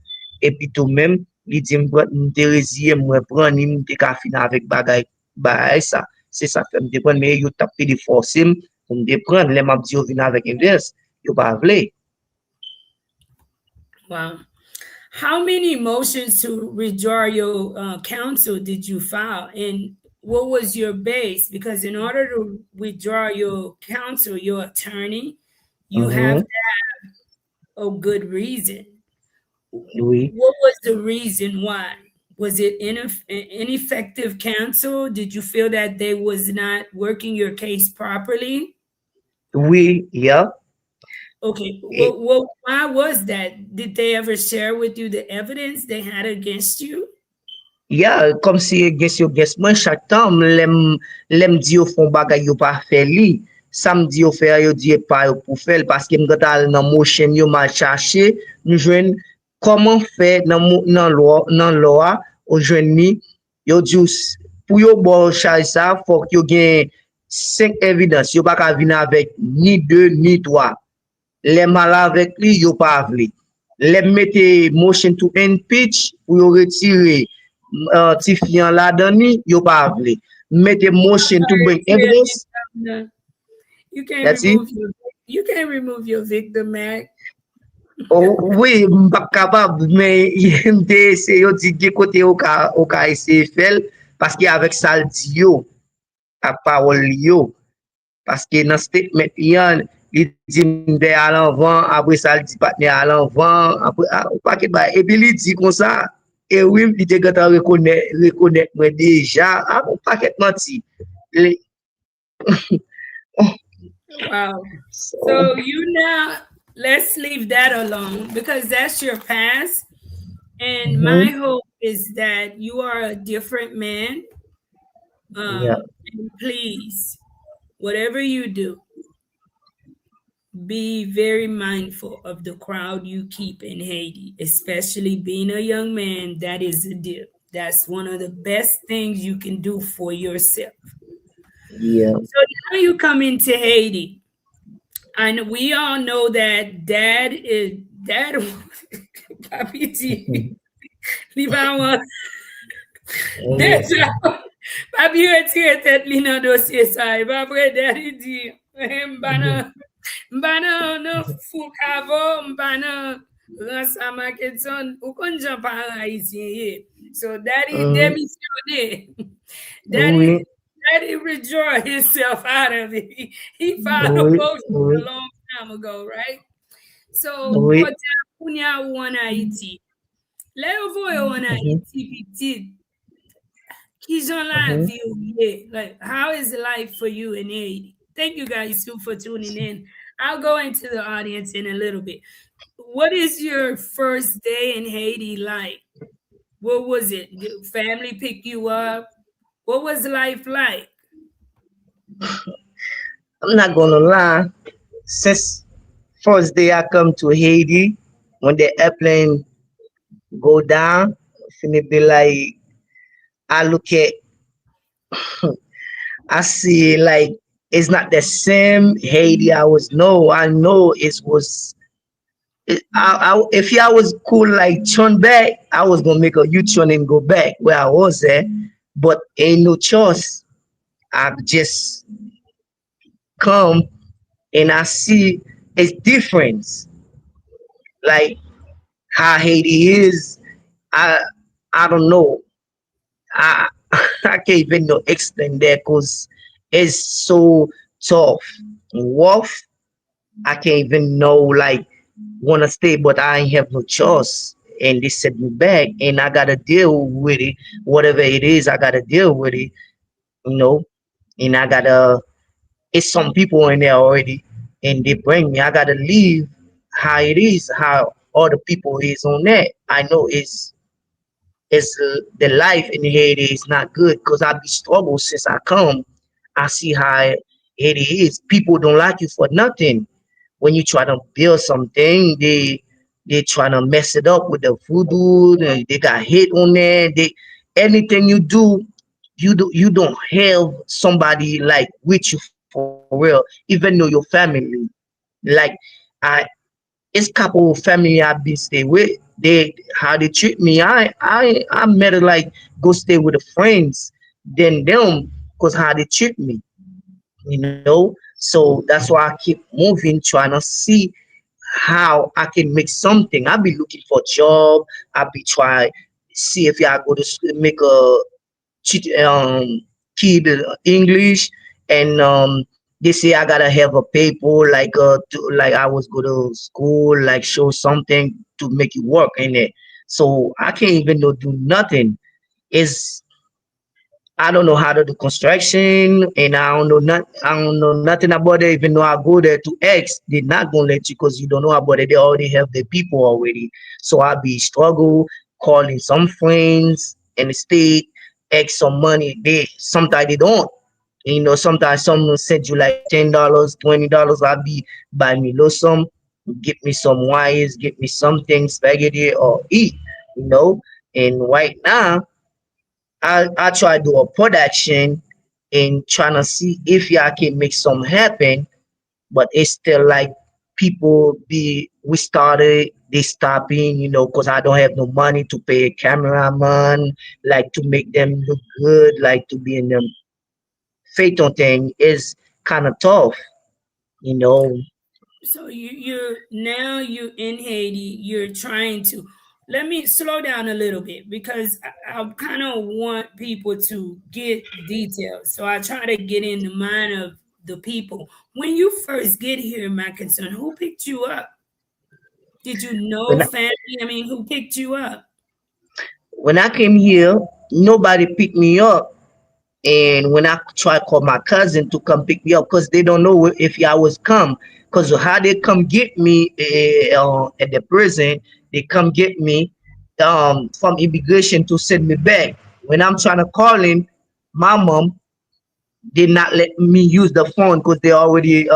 et puis tout même li di m'te rezi m'we prendre, m'te ka fin avec bagay ça. C'est ça que m'te prendre, mais yo tapé de forcer pour me prendre, les m'a dit yo vinn avec inverse, yo pas vle. Wow. How many motions to withdraw your counsel did you file? And what was your base? Because in order to withdraw your counsel, your attorney, you have Mhm. to have a good reason. Oui. What was the reason why? Was it ineffective counsel? Did you feel that they was not working your case properly? Oui, yeah. Okay, Et, why was that? Did they ever share with you the evidence they had against you? yeah, comme si guess moi chaque temps lem di yo font bagay yo pas fait li. Samedi yo faire yo di pas yo pour faire parce que m'gata al nan motion yo mal chercher, nous joine comment faire nan loi au joine ni yo di pour yo bon charge ça faut que yo gen 5 évidences, yo pas ka venir avec ni 2 ni 3. Les mal avec lui, yo pas vle. Les mette motion to impeach pour yo retirer ti fian la dani, yo pas vle. Mette motion to Sorry bring to evidence, interrupt. You can't that's it. remove your victim act. Oh, oui, m'pa capable, mais m'te essayer yo di de côté au ka essayer faire parce que avec ça le dit yo, à parole yo. Parce que dans statement yan, il dit m'de à l'avant, après ça il dit partenaire à l'avant, après paquet ba et puis il dit comme ça et oui, il dit quand reconnaître moi déjà, on paquet menti. Le- Wow. So, So you now let's leave that alone because that's your past. And my mhm, hope is that you are a different man. yeah, And please, whatever you do, be very mindful of the crowd you keep in Haiti, especially being a young man. That is a deal. That's one of the best things you can do for yourself. yeah, So now you come into Haiti, and we all know that dad. Papi T, Liban oui, déjà, papi retire tête li nan dosye sa, e pa apre daddy di, mhm, mbana nan fou kavo, mbana ransa maketon, ou kon jan pa Haitien ye. So daddy mhm, demisyone. Daddy oui, Daddy withdraw himself out of it. He filed a oui, motion a oui, long time ago, right? So, oui, kote punya ou an Haiti. Le yo voyo an mhm, Haiti pitit, ki jan la mhm. vi ou ye? Like, how is life for you in Haiti? Thank you guys too for tuning in. I'll go into the audience in a little bit. What is your first day in Haiti like? What was it? Did family pick you up? What was life like? I'm not gonna lie. Since first day I come to Haiti, when the airplane go down, finna be like I look at, I see like it's not the same Haiti I was. No, I know it was. If I was cool like turn back, I was gonna make a U-turn and go back where I was at, but ain't no choice. I just come and I see it's difference. Like how Haiti is, I I don't know. I I can't even know explain that because it's so tough, rough. I can't even know like wanna stay, but I ain't have no choice. And they set me back, and I gotta deal with it. Whatever it is, I gotta deal with it. You know, and I gotta. It's some people in there already, and they bring me. I gotta leave how it is, how other people is on that. I know it's the life in Haiti is not good because I be struggle since I come. I see how Haiti is. People don't like you for nothing. When you try to build something, they try to mess it up with the voodoo. They got hit on there. They anything you don't have somebody like with you for real, even though your family. Like I it's couple of family I've been stay with. They how they treat me. I better like go stay with the friends than them because how they treat me. You know. So that's why I keep moving, trying to see how I can make something. I be looking for job. I be try see if I go to make a kid English and they say I gotta have a paper like I was go to school like show something to make it work in it. So I can't even do nothing. It's I don't know how to do construction, and I don't know nothing about it. Even though I go there to X, they're not gonna let you because you don't know about it. They already have the people already. So I be struggle calling some friends in the state, X some money. They sometimes they don't. Sometimes someone send you like $10, $20. I be buy me little some, get me some wires, get me something spaghetti or eat. You know, and right now. I try to do a production and trying to see if I can make some happen, but it's still like people be we started they stopping, because I don't have no money to pay a cameraman, like to make them look good, like to be in the phaeton thing is kind of tough, you know. So you're now you're in Haiti. You're trying to let me slow down a little bit because I kind of want people to get details. So I try to get in the mind of the people. When you first get here, my concern, who picked you up? Did you know When I, family? I mean, who picked you up? when I came here, nobody picked me up. And when I try to call my cousin to come pick me up, because they don't know if I was come, because how they come get me at the prison, they come get me from immigration to send me back. When I'm trying to call him, my mom did not let me use the phone because they already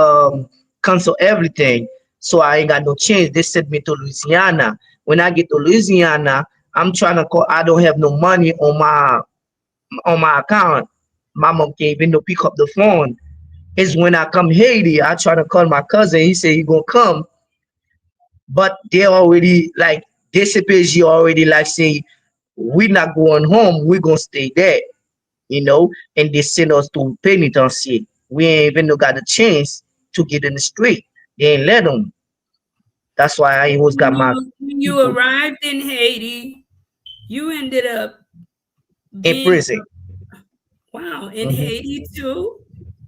cancel everything. So I ain't got no change. They sent me to Louisiana. When I get to Louisiana, I'm trying to call. I don't have no money on my account. My mom can't even no pick up the phone. It's when I come Haiti, I try to call my cousin. He say he gonna come, but they already like DCPG already like say we not going home. We gonna stay there, and they send us to penitentiary. We ain't even no got a chance to get in the street. They ain't let them. That's why I always got my When you people arrived in Haiti, you ended up in being prison. wow in Mhm. Haiti too.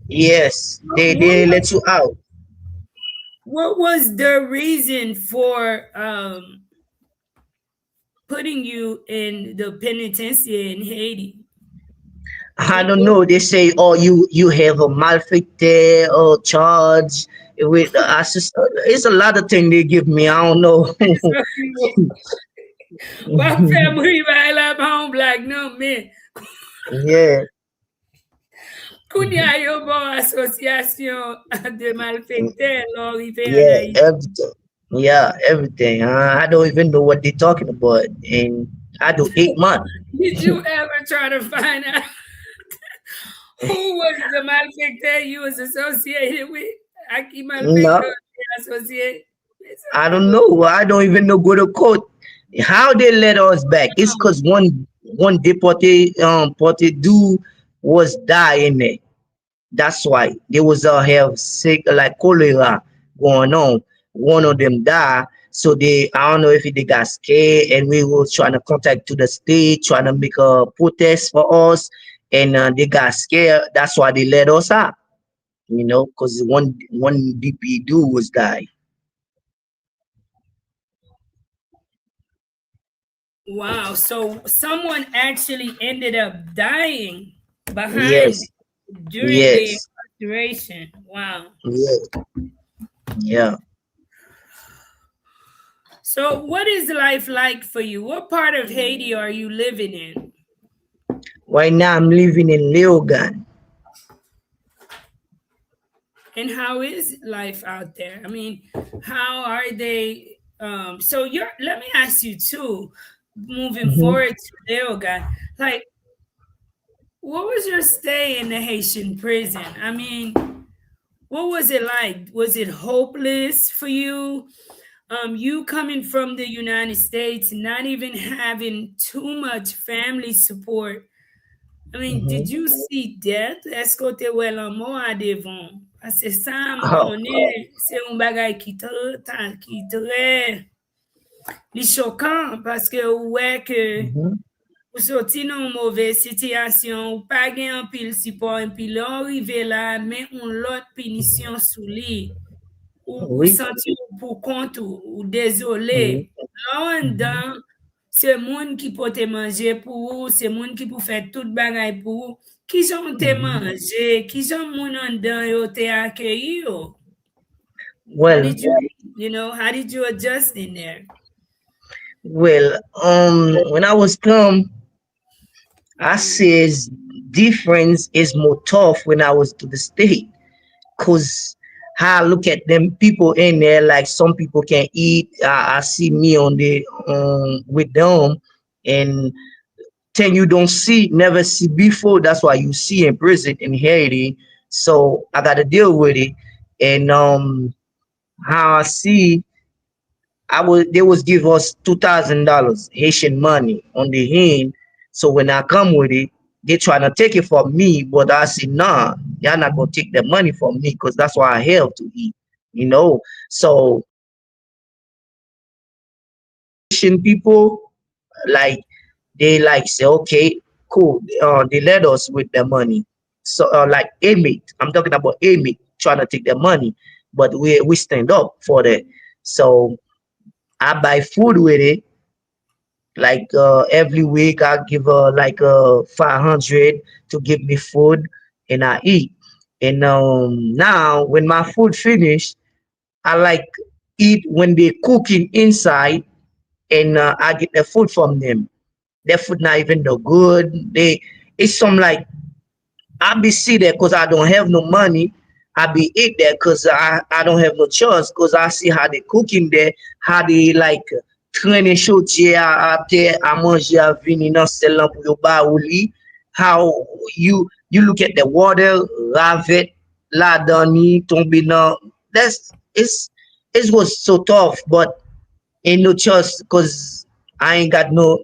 Yes, they What didn't was let you out. what was the reason for putting you in the penitentiary in Haiti? I don't know. They say, oh, you have a malfected or charge with it's a lot of things they give me. I don't know. Wap fè mouri ba la pa an blag nan men. Yeah, Koun ya yo bon asosyasyon de malfekte lor rive an yeah, Haiti. everything. Yeah, everything. I don't even know what they're talking about, and I do 8 months. Did you ever try to find out who was the malfekte you was associated with? Aki malfekte No, associated? It's I okay, don't go. know. I don't even know go to court. How they let us back? It's cause one deported dude was dying there. That's why there was a have sick like cholera going on. One of them died. So they I don't know if they got scared and we was trying to contact to the state, trying to make a protest for us, and they got scared. That's why they let us out. Because one DP dude was died. Wow, so someone actually ended up dying behind Yes, during the yes, incarceration. Wow. yes, yeah. So, what is life like for you? What part of Haiti are you living in? Right now I'm living in Leogan. And how is life out there? I mean, how are they? So, let me ask you too, moving Hmm. forward to Leogan, like, what was your stay in the Haitian prison? I mean, what was it like? Was it hopeless for you? You coming from the United States, not even having too much family support. I mean, did Hmm. you see death? Est-ce que te wè lan mò a devon? Ase sa m Oh, konen, se un bagay ki tre li chokan, paske ou wè ke mhm. ou soti nan mouve sityasyon, ou pa gen an pil sipon, pi lè an rive la, men un lot pinisyon sou li. Ou Oui. santi ou pou kont ou dezolé. Mhm. La an Mhm. dan, se moun ki pou te manje pou ou, se moun ki pou fè tout bagay pou ou, ki jan te Mhm. manje, ki jan moun an dan yo te akyeyi yo. How Well, did you, how did you adjust in there? when I was come, I says difference is more tough when I was to the state, cause how I look at them people in there, like some people can eat. I see me on the with them, and thing you don't see, never see before. That's why you see in prison in Haiti. So I got to deal with it, and how I see I was they was give us $2,000 Haitian money on the hand. So when I come with it, they trying to take it from me, but I say nah, y'all not gonna take the money from me because that's why I have to eat, you know. So Haitian people like they like say okay, cool. They let us with the money. So like inmate, I'm talking about inmate trying to take the money, but we stand up for that. So I buy food with it. Like every week, I give her like 500 to give me food, and I eat. And now when my food finish, I like eat when they cooking inside, and I get the food from them. Their food not even no good. It's some like I be see there because I don't have no money. I be eat there because I don't have no choice because I see how they cooking there, how they like training chotier à terre à manger à venir dans celle là pour yo ba ou li. How you look at the water, lave la dani, tombe dans that's it was so tough, but ain't no choice because I ain't got no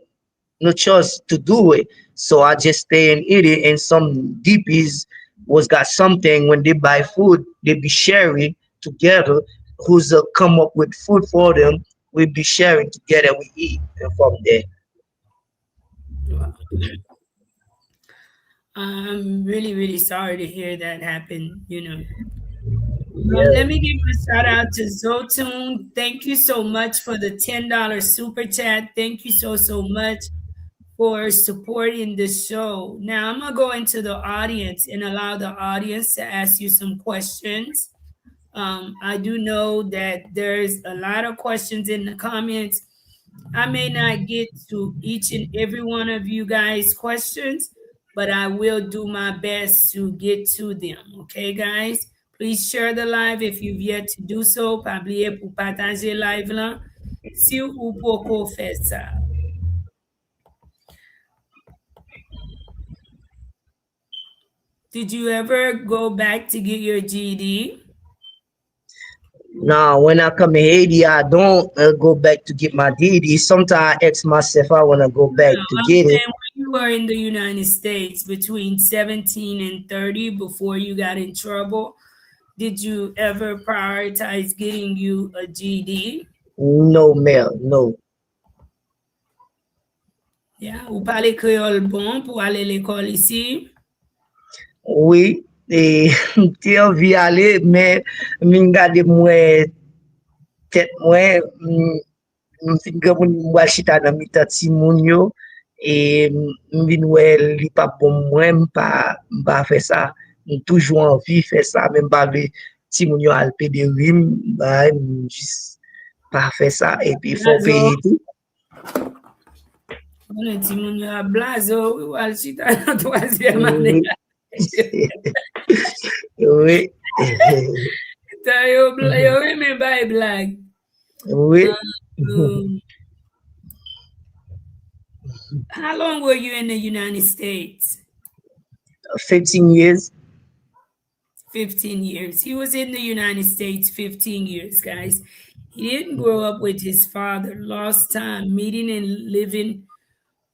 choice to do it. So I just stay and eat it. And some DPs was got something when they buy food, they be sharing together. Who's come up with food for them? We be sharing together. We eat and from there. Wow. I'm really, really sorry to hear that happen. Let Yeah. me give a shout out to Zotune. Thank you so much for the $10 super chat. Thank you so, so much. for supporting the show. Now I'm gonna go into the audience and allow the audience to ask you some questions. I do know that there's a lot of questions in the comments. I may not get to each and every one of you guys' questions, but I will do my best to get to them. Okay, guys? Please share the live if you've yet to do so. Pas oublier pour partager live là. Si ou pour faire ça. Did you ever go back to get your GED? Now, when I come in Haiti, I don't go back to get my DD. Sometimes I ask myself I want to go back No, to I'm get it. saying when you were in the United States between 17 and 30 before you got in trouble, did you ever prioritize getting you a GED? No, Mel, no. Yeah, ou parlez créole bon pour aller à l'école ici? Oui, et te envie aller, mais min gade mwen tet mwen, fin gen mwa chita nan mi tat si moun yo, e vin wè li pa pou mwen mpa fe sa. M toujou anvi fe sa, men mpa ve ti moun yo alpe de rim, ba m jis pa fe sa, e pi fò Blazo, peye tou. on a ti moun yo a blazo, ou al chita nan troisième année. Oui, oui, Yo reme bay blag. oui. Um, how long were you in the United States? 15 years. 15 years. He was in the United States 15 years, guys. He didn't grow up with his father, lost time meeting and living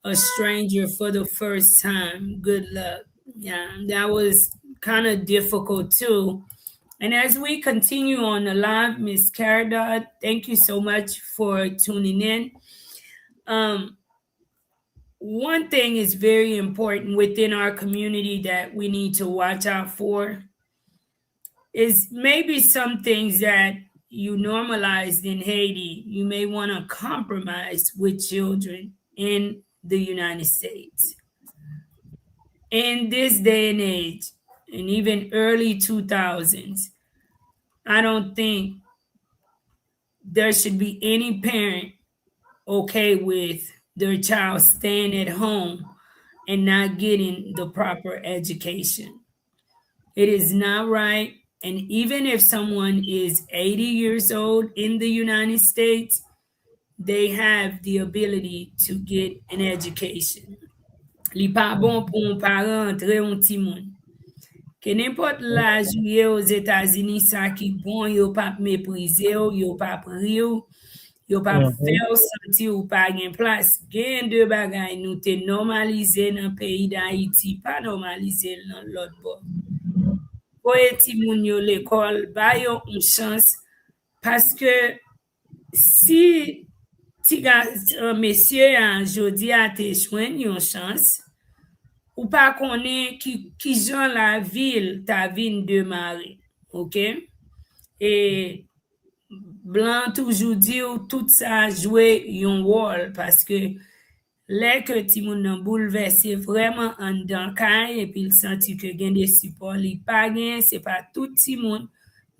a stranger for the first time. Good luck. Yeah, that was kind of difficult too. And as we continue on the live, Miss Caradot, thank you so much for tuning in. One thing is very important within our community that we need to watch out for is maybe some things that you normalized in Haiti, you may want to compromise with children in the United States. In this day and age, and even early 2000s, I don't think there should be any parent okay with their child staying at home and not getting the proper education. It is not right. And even if someone is 80 years old in the United States, they have the ability to get an education. Li pa bon pou un parent entre un ti moun. Ke n'importe l'âge ou ye aux États-Unis, sa ki bon, yo pa méprize yo pa pri yo pa fè Mhm. ou santi ou pa gen plas. Gen de bagay nou te normalize nan peyi d'Haïti, pa normalize nan lot bo. Voye ti moun yo l'école, ba yo un chance, paske si ti mesye an jodi a te chwen yon chance, ou pa konen ki jan la vil ta vin demare, ok? E blan toujou di ou tout sa jwe yon wol, paske lè ke ti moun nan bouleverse vreman an dan kay, epi l santi ke gen de support li pa gen, se pa tout ti moun,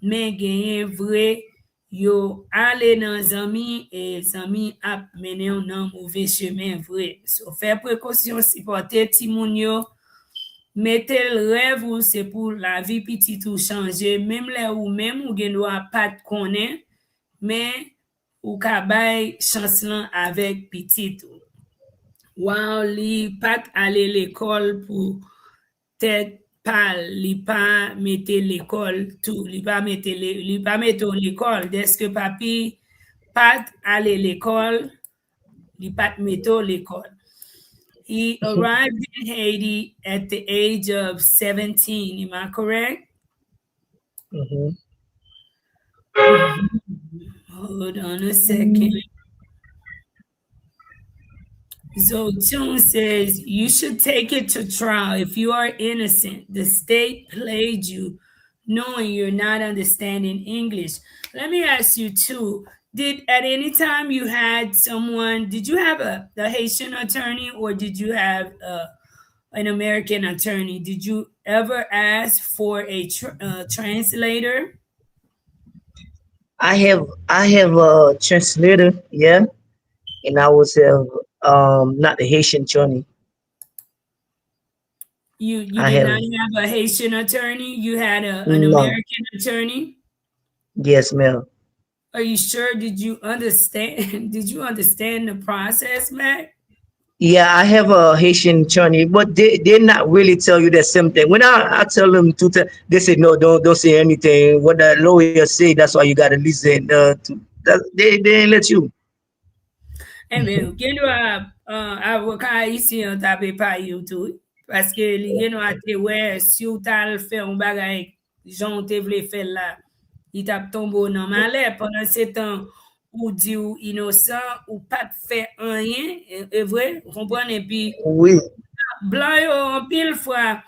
men genyen vre yo ale nan zami, e zami ap menen nan mouve chemen vre. So fè prekosyon supporte ti moun yo, mette l rev ou se pou la vi pitit ou chanje, mem le ou mem ou gen do a pat konen, men ou ka bay chans lan avek pitit ou. Wow, li pat ale l'école pour tête pâle, li pa mette l'école tout, li pa mette l'école. Dès que papi pat ale l'école, li pat mette l'école. He arrived in Haiti at the age of 17. Am I correct? Mhm. Hold on a second. Zotun says you should take it to trial if you are innocent. The state played you knowing you're not understanding English. Let me ask you too, Did at any time you had someone, did you have a Haitian attorney or did you have an American attorney? Did you ever ask for a translator? I have a translator, yeah, and I was not the Haitian Johnny. You I did have not have a Haitian attorney. You had an no, American attorney. yes, ma'am. Are you sure? Did you understand? Did you understand the process, Mac? Yeah, I have a Haitian Johnny, but they not really tell you the same thing. When I tell them to tell, they say no, don't say anything. What the lawyer say, that's why you gotta listen. To that, they ain't let you. Eh bien, gen do avoka isi an tape pa yo tou. Paske li gen do a te we, si ou tal fe un bagay, jan te vle fe la, li tap tombo nan male, pendant se tan ou di ou inosan, ou pat fe anyen, e vre, kompran, e pi, Oui. blan yo an pil fwa,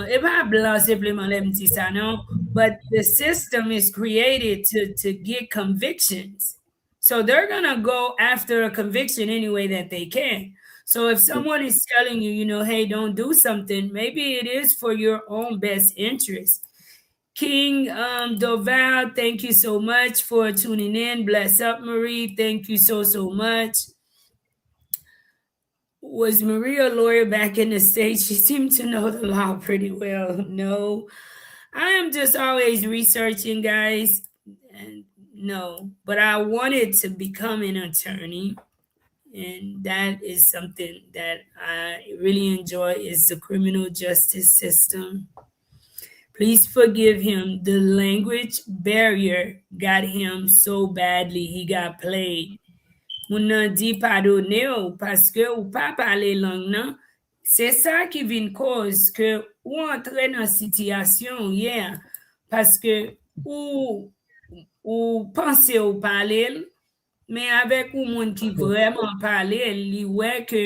e pa blan sepleman lem ti sa non, but the system is created to get convictions. So they're gonna go after a conviction any way that they can. So if someone is telling you, hey, don't do something, maybe it is for your own best interest. King Doval, thank you so much for tuning in. Bless up, Marie. Thank you so much. Was Maria a lawyer back in the States? She seemed to know the law pretty well. No, I am just always researching, guys. And no, but I wanted to become an attorney. And that is something that I really enjoy is the criminal justice system. Please forgive him. The language barrier got him so badly he got played. Moun nan di padone ou paske ou pa pale lang nan, se sa ki vin koz ke ou entre nan sityasyon yeah, paske ou ou panse ou pale, men avek ou moun ki vreman pale, li we ke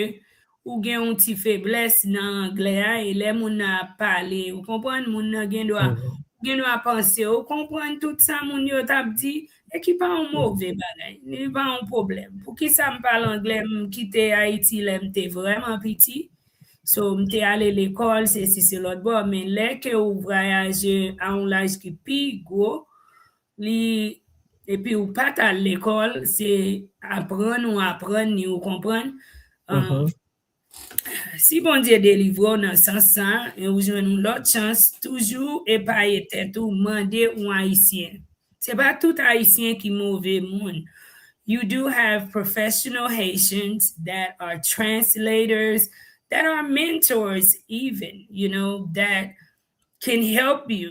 ou gen yon ti febles nan angle a, e le moun nan pale, ou kompren moun nan gen do a panse, ou kompren tout sa moun yo tap di, e ki pa un mouve bagay, ni pa un problem. Pou ki sa m pale angle, m kite Haiti le m te vreman piti, so m te ale l'ekol, se si se lot bo, men le ke ou voyaje a un laj ki pi go, li et puis ou pas à l'école, c'est apprendre ou apprendre ni ou comprendre. Euh, Mm-hmm. si bon Dieu délivre dans ce sens, et ou joue l'autre chance, toujours et pas être tout demander ou haïtien. C'est pas tout haïtien qui mauvais monde. You do have professional Haitians that are translators, that are mentors, even, that can help you,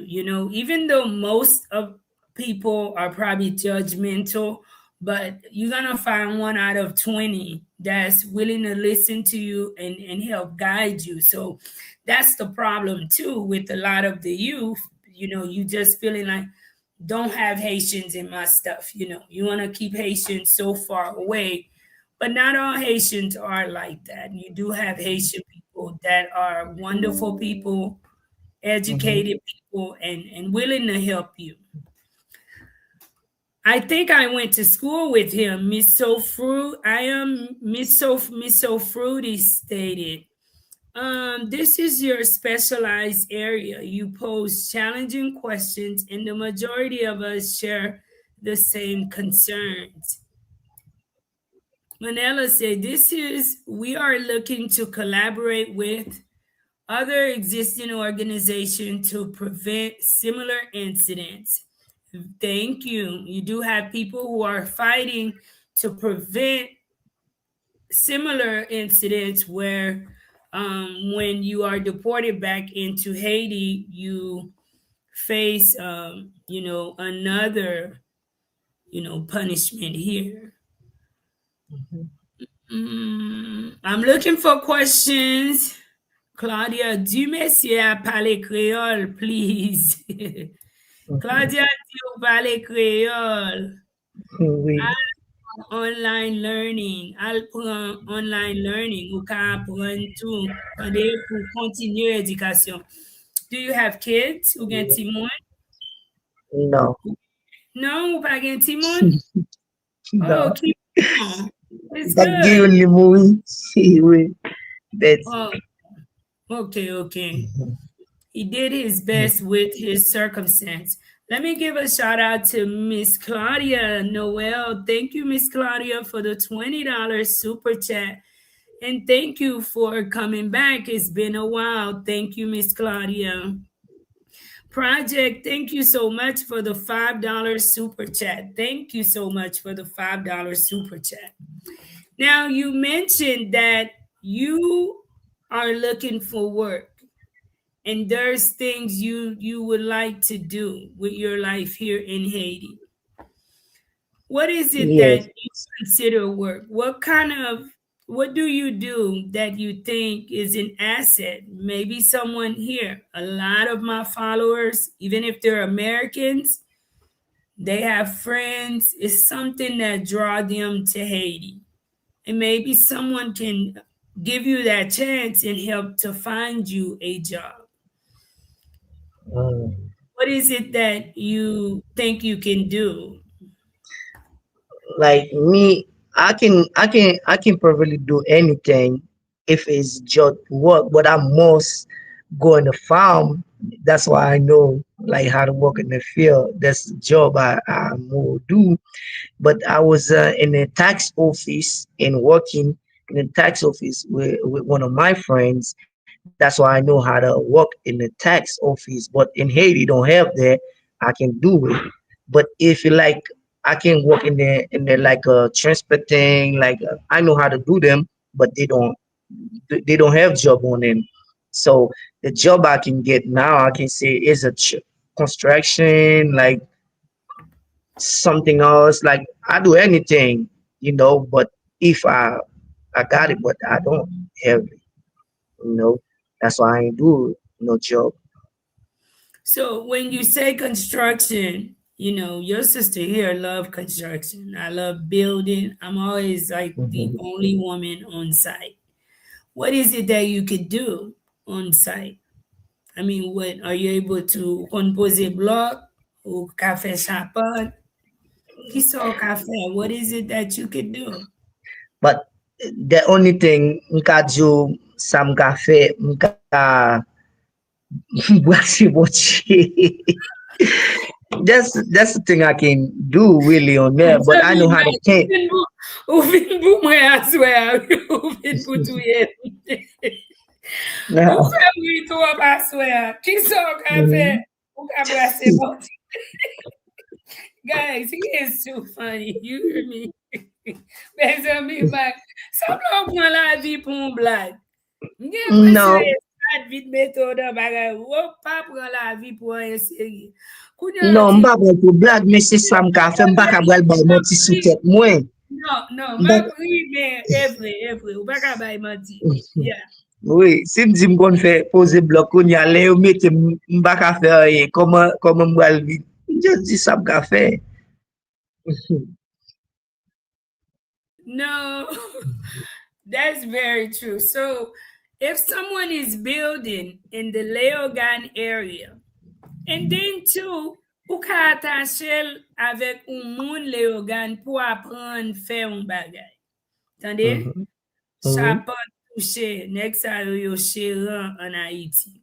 even though most of people are probably judgmental, but you're gonna find one out of 20 that's willing to listen to you and help guide you. So that's the problem too with a lot of the youth, you just feeling like don't have Haitians in my stuff, you want to keep Haitians so far away. But not all Haitians are like that. You do have Haitian people that are wonderful people, Mm-hmm. educated people, and willing to help you. I think I went to school with him. Miss So Fruit, I am Miss So Fruity stated. This is your specialized area. You pose challenging questions, and the majority of us share the same concerns. Manella said, "This is we are looking to collaborate with other existing organizations to prevent similar incidents." Thank you. You do have people who are fighting to prevent similar incidents where when you are deported back into Haiti, you face, another, punishment here. I'm looking for questions. Claudia, du monsieur à parler créole, please. Mm-hmm. Claudia, dit ou parler créole. Oui. Online learning. Al prend online learning ou ka apprendre tout. Tande pour continuer éducation. Do you have kids ou gen timon? No. Non, ou pas gen timon? Oh, No, keep on. It's that's the good. only movie that's Oh, okay, okay. Mhm. He did his best with his circumstance. Let me give a shout out to Miss Claudia Noel. Thank you, Miss Claudia, for the $20 super chat. And thank you for coming back. It's been a while. Thank you, Miss Claudia. Project, thank you so much for the $5 super chat. Thank you so much for the $5 super chat. Now, you mentioned that you are looking for work and there's things you would like to do with your life here in Haiti. What is it that yes. you consider work? What do you do that you think is an asset? Maybe someone here, a lot of my followers, even if they're Americans, they have friends. It's something that draw them to Haiti. And maybe someone can give you that chance and help to find you a job. Mm. What is it that you think you can do? Like me, I can probably do anything if it's just work, but I must go on the farm. That's why I know like how to work in the field. That's the job I will do. But I was in the tax office and working in the tax office with one of my friends. That's why I know how to work in the tax office. But in Haiti, don't have that. I can do it. But if you like, I can work in the like transport thing. Like I know how to do them, but they don't have job on them. So the job I can get now, I can say is a construction, like something else. Like I do anything, but if I got it, but I don't have it, you know. That's why I ain't do no job. So when you say construction, your sister here love construction. I love building. I'm always like the Mhm. only woman on site. What is it that you could do on site? I mean, what are you able to compose a block or cafe chapon? Kiso cafe. What is it that you could do? But the only thing nka do some cafe nka boissy bochi. That's the thing I can do really on I'm there. But I telling know you, how to paint. ouvin pou mwen aswe, ouvin pou touye. Ou Yeah. fe mwen tou ap aswe, ki so ka fe, Mhm. ou ka brase bot. Guys, he is too funny, you hear me? Bez ami bak, sa blok mwen la vi pou mwen blag. Mwen presyon No, e sat vit meto dan bagay, wop pa pran la vi pou an seri. Kounye no, la ti, mba bon pou blag, men se sam ka fe, mba ka bral bay mwen moti sou pri, tet mwen. non, non, Mba, mwen pri men evre, ou baka bay manti. Yeah. oui, si m di m kon fè pose blok kon ya le yo mette mba ka fè aye, koman m bral vi. M just di sam ka fè. No, that's very true. So, if someone is building in the Leogan area, and then too, ou ka attache avec un moun Leogan pou apprendre faire un bagay. Tande? Mhm. Sa Oui, pa touche, nek sa yo cheran en Haiti.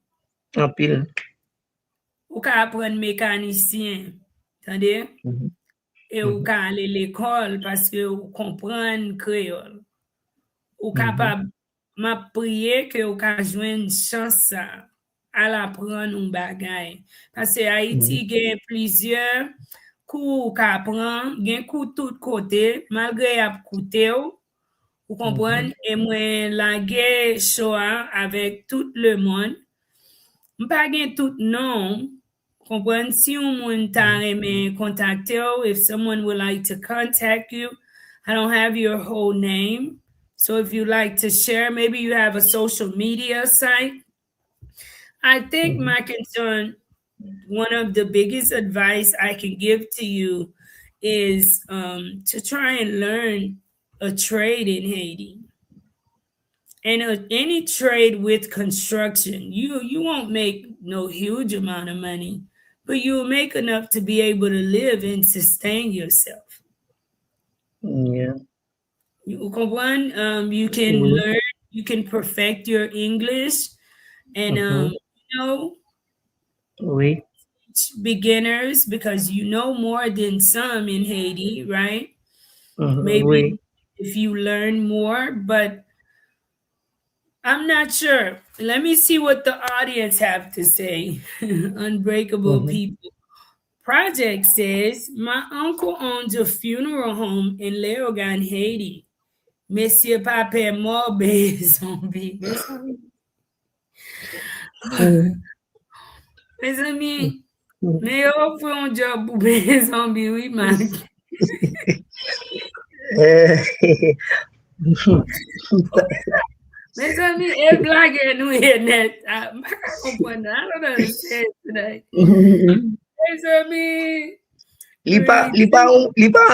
an pil. Ou ka apprendre mécanicien. Tande? Mhm. E ou Mhm. ka ale l'ekol paske ou kompran kreol. Ou Mhm. kapab ma priye ke ou ka jwen chans sa al apren un bagay. Pase Haiti Mhm. gen plizye kou ou ka apren, gen kou tout kote, malgre ap koute ou kompren, Mhm. e mwen lage choa avek tout le moun. Mpa gen tout non, kompren, si yon moun ta Mhm. reme kontakte ou, if someone would like to contact you, I don't have your whole name. So if you like to share, maybe you have a social media site. I think Mhm. my concern, one of the biggest advice I can give to you is to try and learn a trade in Haiti. And any trade with construction, you won't make no huge amount of money, but you'll make enough to be able to live and sustain yourself. You comprend? You can Oui. learn, you can perfect your English, and Mhm. you know, Oui. beginners because you know more than some in Haiti, right? Mhm. Maybe Oui. if you learn more, but I'm not sure. Let me see what the audience have to say. Unbreakable Mhm. people. Project says my uncle owns a funeral home in Leogan, Haiti. Monsieur Pape Morbe zombie. Mhm. Mes amis, mais offre un job pour les zombies, oui, Marc. Eh, Mes amis, e blague nou e net. Maka kompon, I don't understand today. Mes amis, oui. Li pa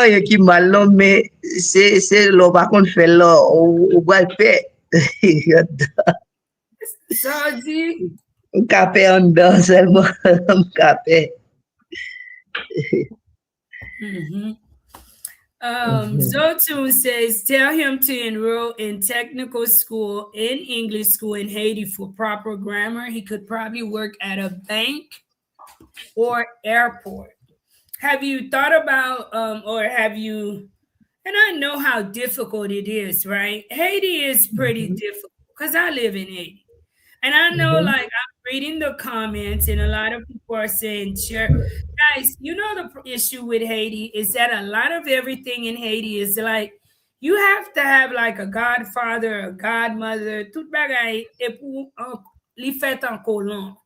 rien ki mal non, mais c'est lo pa kon fè la ou boal pe. Ça dit, M ka pe an dan selman m ka pe. mm-hmm. Mhm. Zotun says, tell him to enroll in technical school, in English school in Haiti for proper grammar. He could probably work at a bank or airport. Have you thought about, or have you, and I know how difficult it is, right? Haiti is pretty Mhm. difficult because I live in Haiti. And I know, Mhm. like, I'm reading the comments, and a lot of people are saying, sure. Guys, you know, the issue with Haiti is that a lot of everything in Haiti is like, you have to have like a godfather, a godmother, tout bagay, et pour li fait en colon,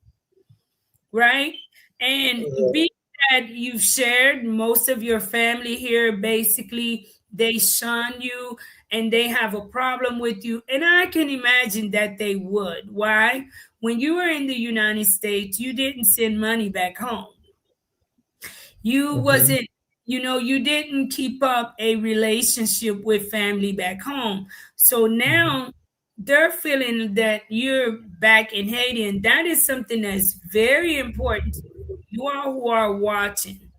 right? And being that you've shared most of your family here, basically, they shun you and they have a problem with you. And I can imagine that they would. Why? When you were in the United States, you didn't send money back home. You Mhm. wasn't, you didn't keep up a relationship with family back home. So Mhm. now they're feeling that you're back in Haiti, and that is something that's very important to you all who are watching.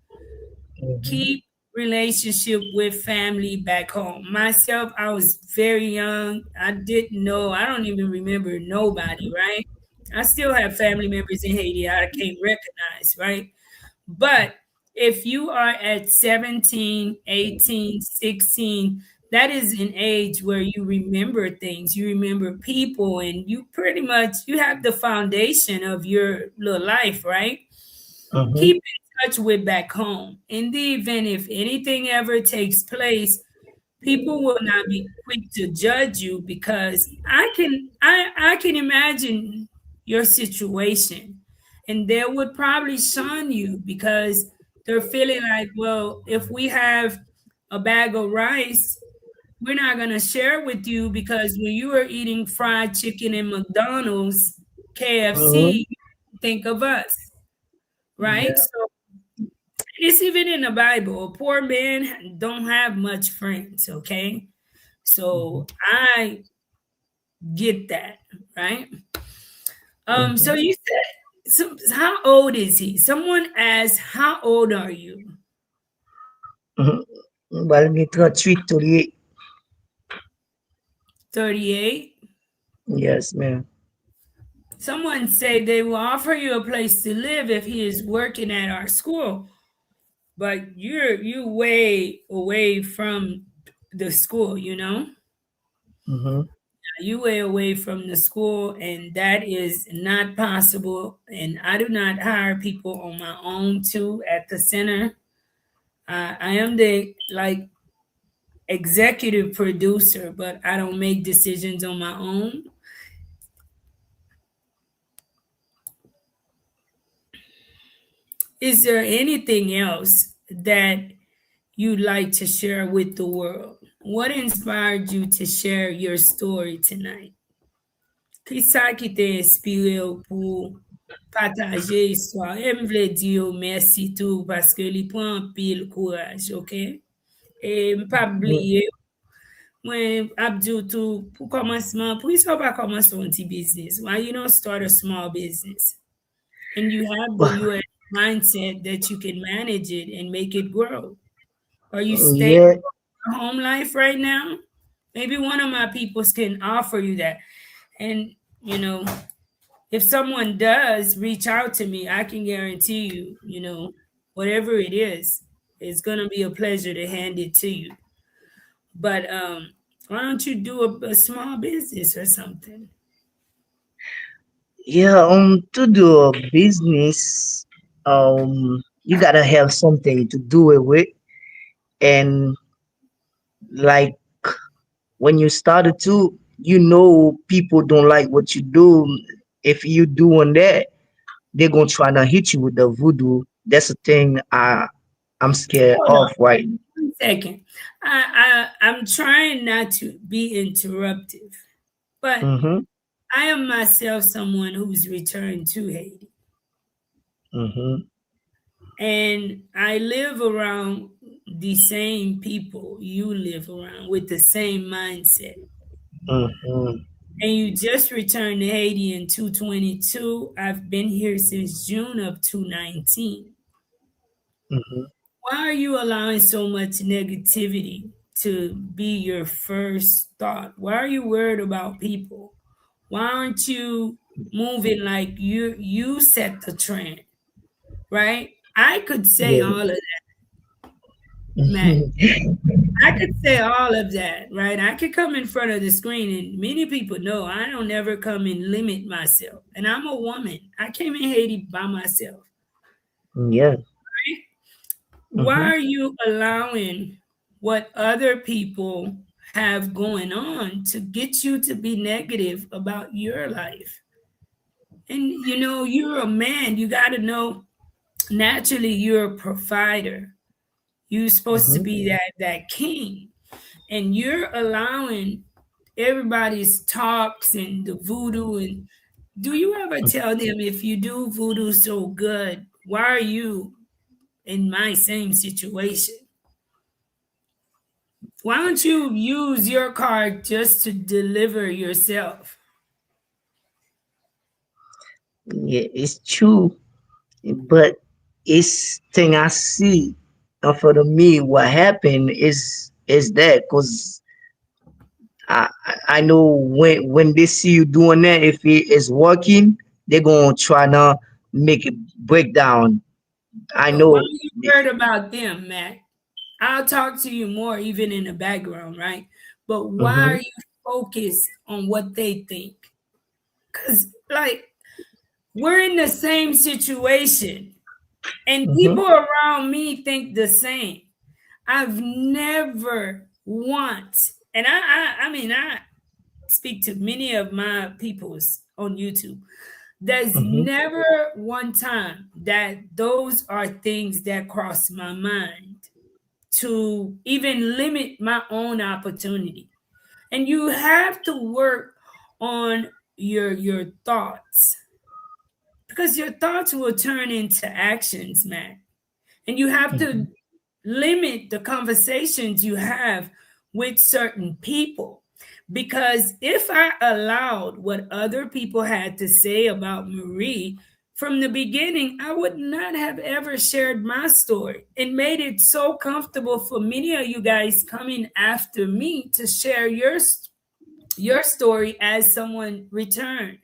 Mhm. Keep relationship with family back home. Myself, I was very young. I didn't know. I don't even remember nobody, right? I still have family members in Haiti I can't recognize, right? But if you are at 17, 18, 16, that is an age where you remember things, you remember people, and you pretty much you have the foundation of your little life, right? Mhm. Keep in touch with back home. In the event if anything ever takes place, people will not be quick to judge you because I can imagine your situation, and they would probably shun you because they're feeling like, well, if we have a bag of rice, we're not going to share with you because when you are eating fried chicken in McDonald's, KFC, Mhm. you think of us, right? Yeah. So it's even in the Bible. A poor man don't have much friends, okay? Mhm. So I get that, right? So Mhm. you said, so how old is he? Someone asked, how old are you? Mhm. Bal mi 38 to liye. 38. Yes, ma'am. Someone said they will offer you a place to live if he is working at our school, but you way away from the school, Mhm. you way away from the school, and that is not possible. And I do not hire people on my own too at the center. I am the like executive producer, but I don't make decisions on my own. Is there anything else that you'd like to share with the world? What inspired you to share your story tonight? Ki sa ki te inspire ou pou pataje histwa? E m vle di yo mersi tou paske li pran pil kouraj, ok? E m pa Mhm. bliye, mwen ap di yo tou pou komanseman, pou iso pa komanse un ti business? Why you don't start a small business? And you have the Bah, US mindset that you can manage it and make it grow. Are you staying yeah. in your home life right now? Maybe one of my peoples can offer you that. And, you know, if someone does reach out to me, I can guarantee you, whatever it is, it's going to be a pleasure to hand it to you. But why don't you do a small business or something? Yeah, to do a business, you gotta have something to do it with, and like when you started to, people don't like what you do. If you doing that, they're gonna try to hit you with the voodoo. That's the thing I'm scared Hold of, on right? 1 second. I'm trying not to be interruptive, but Mm-hmm. I am myself someone who's returned to Haiti. Mm-hmm. And I live around the same people you live around with the same mindset. Mm-hmm. And you just returned to Haiti in 222. I've been here since June of 219. Mm-hmm. Why are you allowing so much negativity to be your first thought? Why are you worried about people? Why aren't you moving like you set the trend, right? I could say Yeah. all of that, Matt. I could say all of that, right? I could come in front of the screen, and many people know I don't never come and limit myself. And I'm a woman. I came in Haiti by myself. Yeah. Right? Why Mm-hmm. are you allowing what other people have going on to get you to be negative about your life? And you're a man. You got to know naturally you're a provider. You're supposed to Mm-hmm. be that king, and you're allowing everybody's talks and the voodoo. And do you ever tell them, if you do voodoo so good, why are you in my same situation? Why don't you use your card just to deliver yourself? Yeah, it's true, but it's thing I see. For the me, what happened is that because I know when they see you doing that, if it is working, they're gonna try to make it break down. I But why are know. you worried about them, Matt? I'll talk to you more even in the background, right? But why are Mm-hmm. you focused on what they think? Because, like, we're in the same situation, and Mm-hmm. people around me think the same. I've never once, and I mean, I speak to many of my peoples on YouTube. There's Mm-hmm. never one time that those are things that cross my mind to even limit my own opportunity. And you have to work on your thoughts, because your thoughts will turn into actions, man. And you have Mm-hmm. to limit the conversations you have with certain people. Because if I allowed what other people had to say about Marie from the beginning, I would not have ever shared my story. It made it so comfortable for many of you guys coming after me to share your story as someone returned,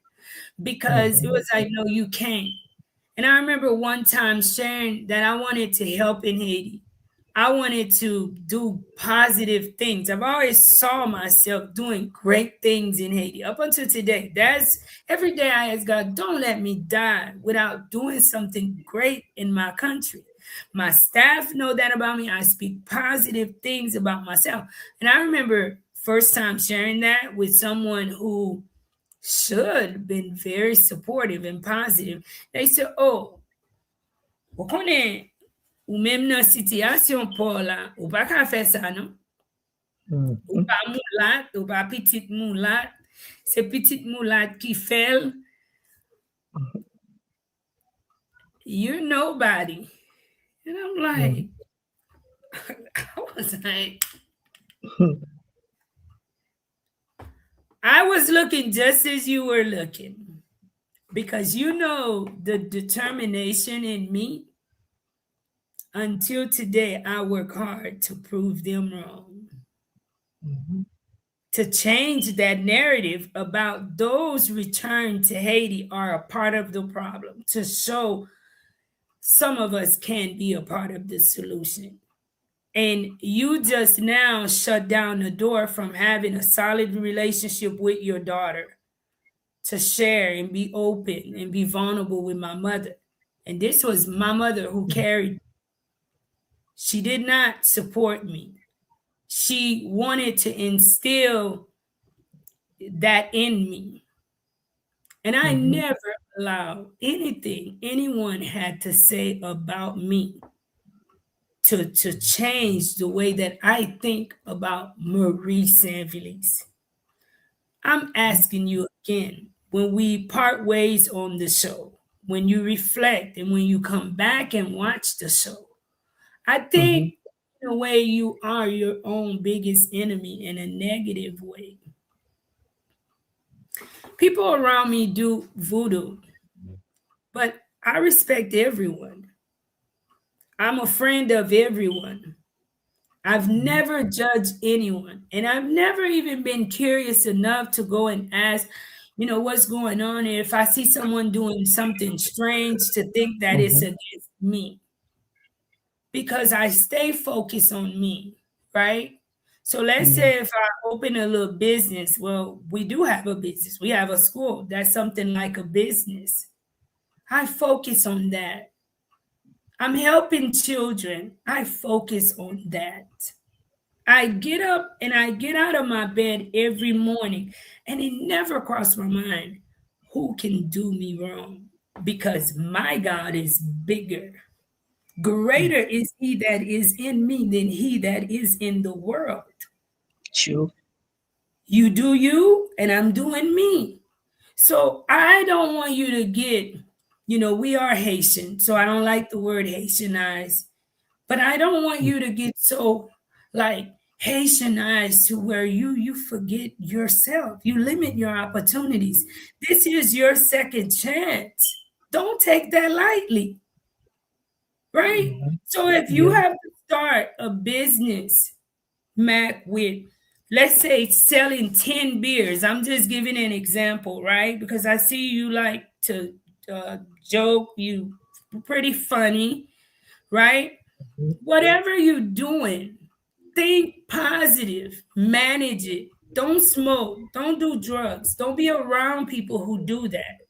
because it Mm-hmm. was like, no, you can't. And I remember one time sharing that I wanted to help in Haiti. I wanted to do positive things. I've always saw myself doing great things in Haiti up until today. That's every day I ask God, don't let me die without doing something great in my country. My staff know that about me. I speak positive things about myself. And I remember first time sharing that with someone who should have been very supportive and positive. They said, oh, vous connaissez, ou même dans situation pour là, ou pas qu'à faire ça, non? Ou Mm-hmm. pas moulat, ou pas petite moulat. C'est petite moulat qui fait, you're nobody. And I'm like, I was like, I was looking just as you were looking, because the determination in me. Until today, I work hard to prove them wrong. Mm-hmm. to change that narrative about those returned to Haiti are a part of the problem, to show some of us can be a part of the solution. And you just now shut down the door from having a solid relationship with your daughter to share and be open and be vulnerable with my mother. And this was my mother who carried me. She did not support me. She wanted to instill that in me. And I mhm, never allowed anything anyone had to say about me to change the way that I think about Marie Sanvillis. I'm asking you again, when we part ways on the show, when you reflect and when you come back and watch the show, I mhm, think in a way you are your own biggest enemy in a negative way. People around me do voodoo, but I respect everyone. I'm a friend of everyone. I've mhm, never judged anyone, and I've never even been curious enough to go and ask, what's going on. And if I see someone doing something strange, to think that it's mhm, against me, because I stay focused on me, right? So let's mhm, say if I open a little business, well, we do have a business, we have a school, that's something like a business. I focus on that. I'm helping children, I focus on that. I get up and I get out of my bed every morning, and it never crossed my mind who can do me wrong, because my God is bigger. mm. Greater is he that is in me than he that is in the world. True. You do you, and I'm doing me. So I don't want you to get, we are Haitian, so I don't like the word Haitianized. But I don't want Mm, you to get so like Haitianized to where you forget yourself. You limit your opportunities. This is your second chance. Don't take that lightly, right? mhm. So if you Yeah. have to start a business, Mac, with let's say selling 10 beers. I'm just giving an example, right? Because I see you like to joke, you pretty funny, right? Mhm, Whatever you're doing, think positive, manage it. Don't smoke, don't do drugs, don't be around people who do that,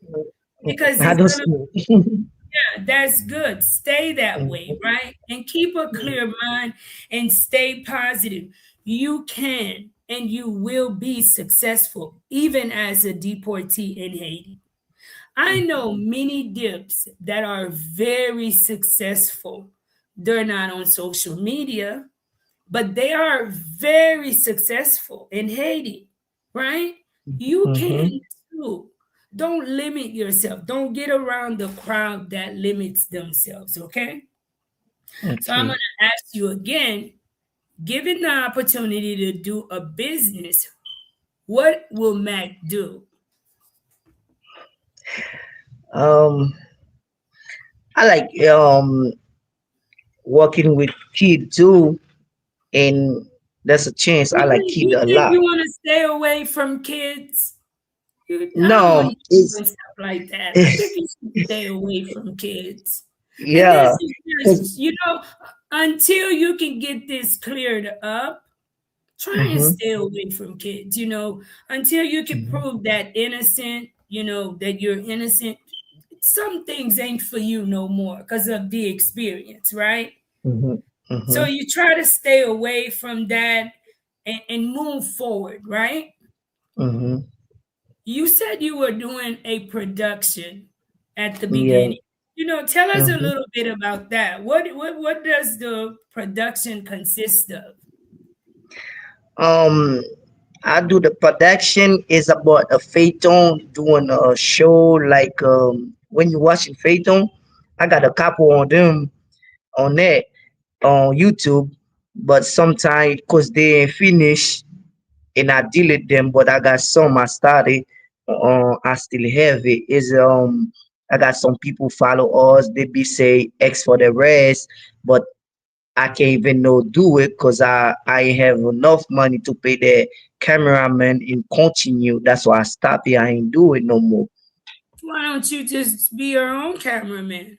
because I it's don't gonna, smoke. yeah, that's good. Stay that way, Mhm, right? And keep a clear mind and stay positive. You can and you will be successful, even as a deportee in Haiti. I know many dips that are very successful. They're not on social media, but they are very successful in Haiti, right? You mhm. can too. Don't limit yourself. Don't get around the crowd that limits themselves, okay? So I'm going Okay. to ask you again, given the opportunity to do a business, what will Mac do? Um, I like working with kid too, and that's a chance. I like kid You a think lot. you want to stay away from kids? I don't want No, you it's doing stuff like that. I think you should stay away from kids. And this yeah, is cause just, until you can get this cleared up, try and mhm, stay away from kids, until you can mhm, prove that innocent, that you're innocent. Some things ain't for you no more because of the experience, right? mhm, So mhm, you try to stay away from that and move forward, right? mhm. You said you were doing a production at the Yeah. beginning. Tell us a Mhm. little bit about that. What does the production consist of? Um, I do the production is about a phaeton doing a show like when you watching phaeton, I got a couple on them on that on YouTube, but sometimes cause they ain't finished and I delete them, but I got some I started. I still have it. Is I got some people follow us. They be say X for the rest, but I can't even know do it because I ain't have enough money to pay that cameraman and continue. That's why I stopped here. I ain't do it no more. Why don't you just be your own cameraman?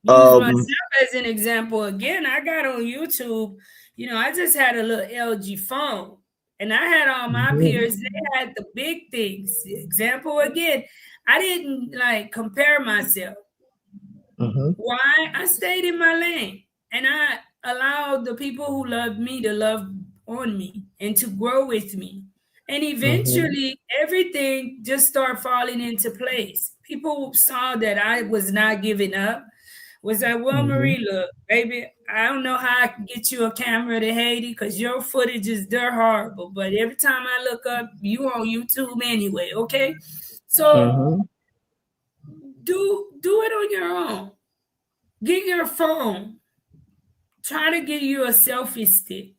Use Um, myself as an example again. I got on YouTube, I just had a little LG phone and I had all my mhm, peers, they had the big things. Example again, I didn't like compare myself. mhm, Why? I stayed in my lane and I allowed the people who loved me to love on me and to grow with me. And mhm, eventually everything just started falling into place. People saw that I was not giving up. Was like, well, mhm, Marie, look, baby, I don't know how I can get you a camera to Haiti because your footage is dirt horrible. But every time I look up, you on YouTube anyway, okay? So mhm, do it on your own. Get your phone. Try to get you a selfie stick,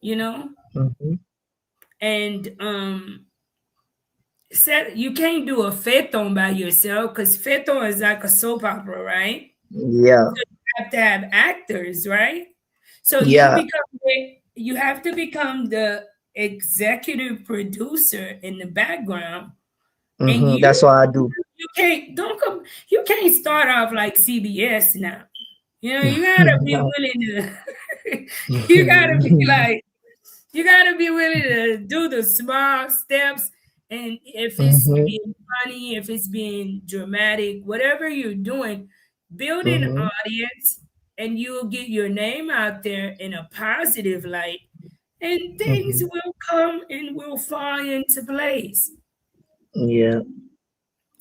you know? mhm. And set you can't do a feton by yourself because feton is like a soap opera, right? Yeah, Have to have actors, right? So yeah. you have to become the executive producer in the background, and That's what I do. you can't don't come you can't start off like CBS now. You gotta be No. willing to you gotta be like you gotta be willing to do the small steps. And if it's Mhm, being funny, if it's being dramatic, whatever you're doing, build an mhm, audience and you'll get your name out there in a positive light, and things mhm. will come and will fall into place. Yeah.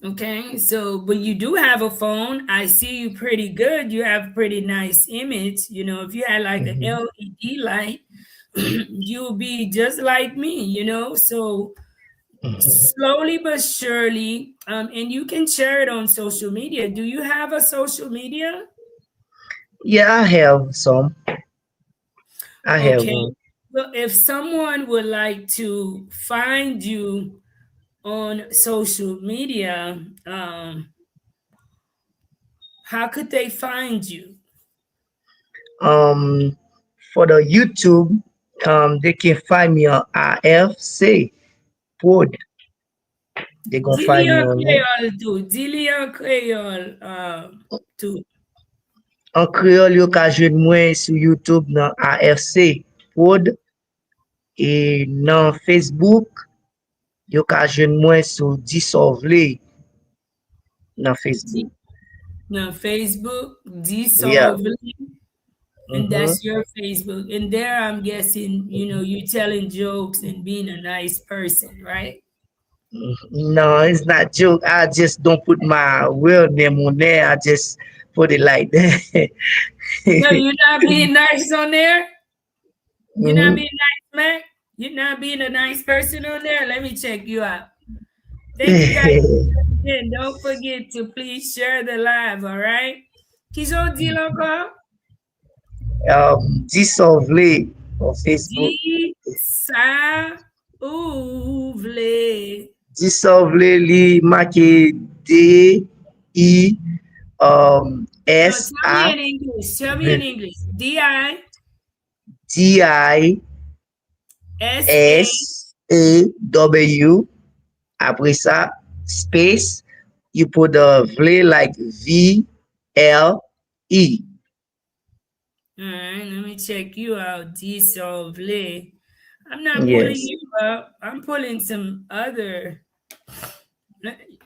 Okay, so but you do have a phone. I see you pretty good. You have pretty nice image. If you had like an Mhm, LED light, you'll be just like me. So mhm. slowly but surely, and you can share it on social media. Do you have a social media? Yeah, I have some. I have Okay. one. Well, if someone would like to find you on social media, how could they find you? Um, for the YouTube, they can find me on IFC Pod. They gonna find me Dilian on that. Creole too. Dilian Creole too. En Creole, yo ka jwen mwen sou YouTube nan AFC Pod. E nan Facebook, yo ka jwen mwen sou Disovle nan Facebook. D- Now Facebook, Yeah. Dissolve, and Mm-hmm. that's your Facebook. And there, I'm guessing, you telling jokes and being a nice person, right? No, it's not joke. I just don't put my real name on there. I just put it like that. No, you're not being nice on there. You're not Mm-hmm. being nice, man. You're not being a nice person on there. Let me check you out. Thank you guys. And don't forget to please share the live, all right? Qui ont dit encore? Disovle on Facebook. Dit ça ouvre. Disovle li make D No, S tell me A in English. Tell me in V English. D-I-S-A. D S A W. Après ça, space, you put the vle like VLE. All right, let me check you out. Dissolve. I'm not pulling Yes. you up. I'm pulling some other.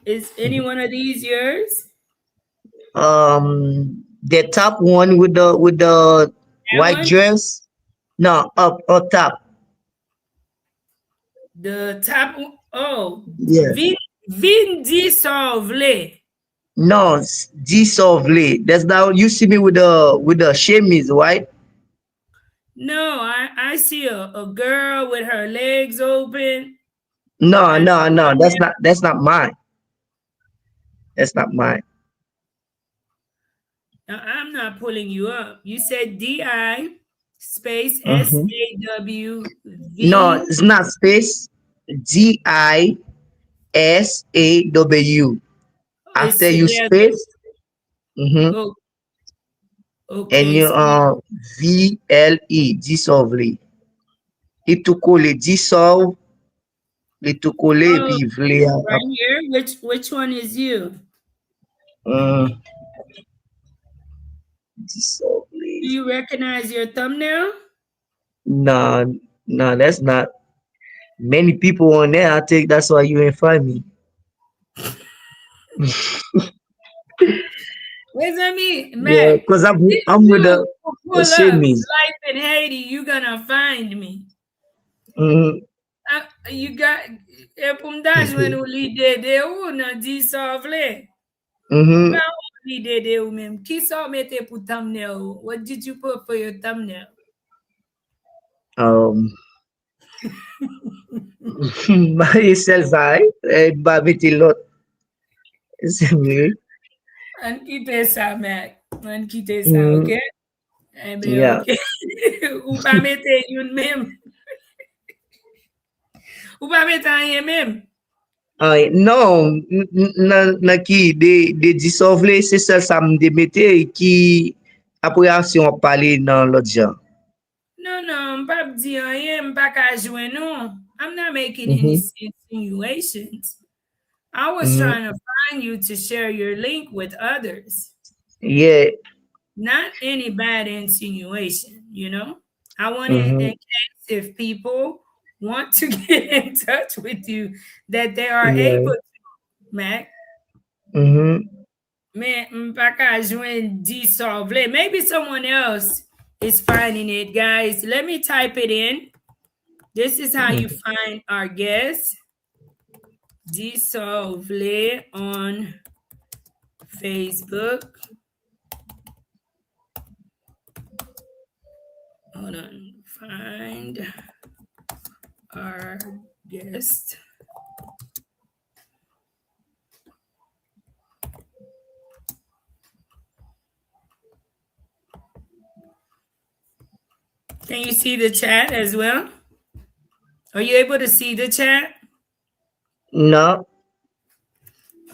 Is any one of these yours? The top one with the That white one? dress. No, up top. The top one? Oh, Yeah. Vin Dissolve. No, dissolve. That's now you see me with the chemise, right? No, I see a girl with her legs open No, and no, no. That's not mine. That's not mine. I'm not pulling you up. You said DI space Mm-hmm. No, SAW it's not space. DISAW. It's After you together. space, mm-hmm, Oh, and okay. you So VLE dissolve. li tou kole dissolve, li tou kole, Oh, pi vle right here. Which one is you? um, dissolve. Do you recognize your thumbnail? Nah, nah, that's not many people on there. I think that's why you ain't find me. What does that mean, Yeah, Mac? cause If I'm with you the pull up chemise. life in Haiti, you gonna find me. Mm-hmm. You got e pou mda jwen ou li dede ou nan dissolve. Mm-hmm. Ba ou li dede ou mem. Ki sa ou mette pou thumbnail? What did you put for your thumbnail? Um, my self I ba meti lot. C'est mieux. An kite sa, Mac. An kite sa, Mm-hmm. ok? Ebe, Yeah. ok. Ou pa mette yon mem. Ou pa mette anye mem. Ay, non, nan ki de dissolve, se sel sa m de mette ki apre asyon ap pale nan lot jan. No, no, m'pap di anye, m'pa ka jwen nou. I'm not making any Mm-hmm. insinuations. I was Mm-hmm. trying to find you to share your link with others. Yeah. Not any bad insinuation, you know? I want it in Mm-hmm. case if people want to get in touch with you that they are Yeah. able to, Mac. Mm-hmm. Mais m'pa ka jwen dissolve. Maybe someone else is finding it, guys. Let me type it in. This is how you find our guest. Dissolve on Facebook. Hold on. Find our guest. Can you see the chat as well? Are you able to see the chat? No.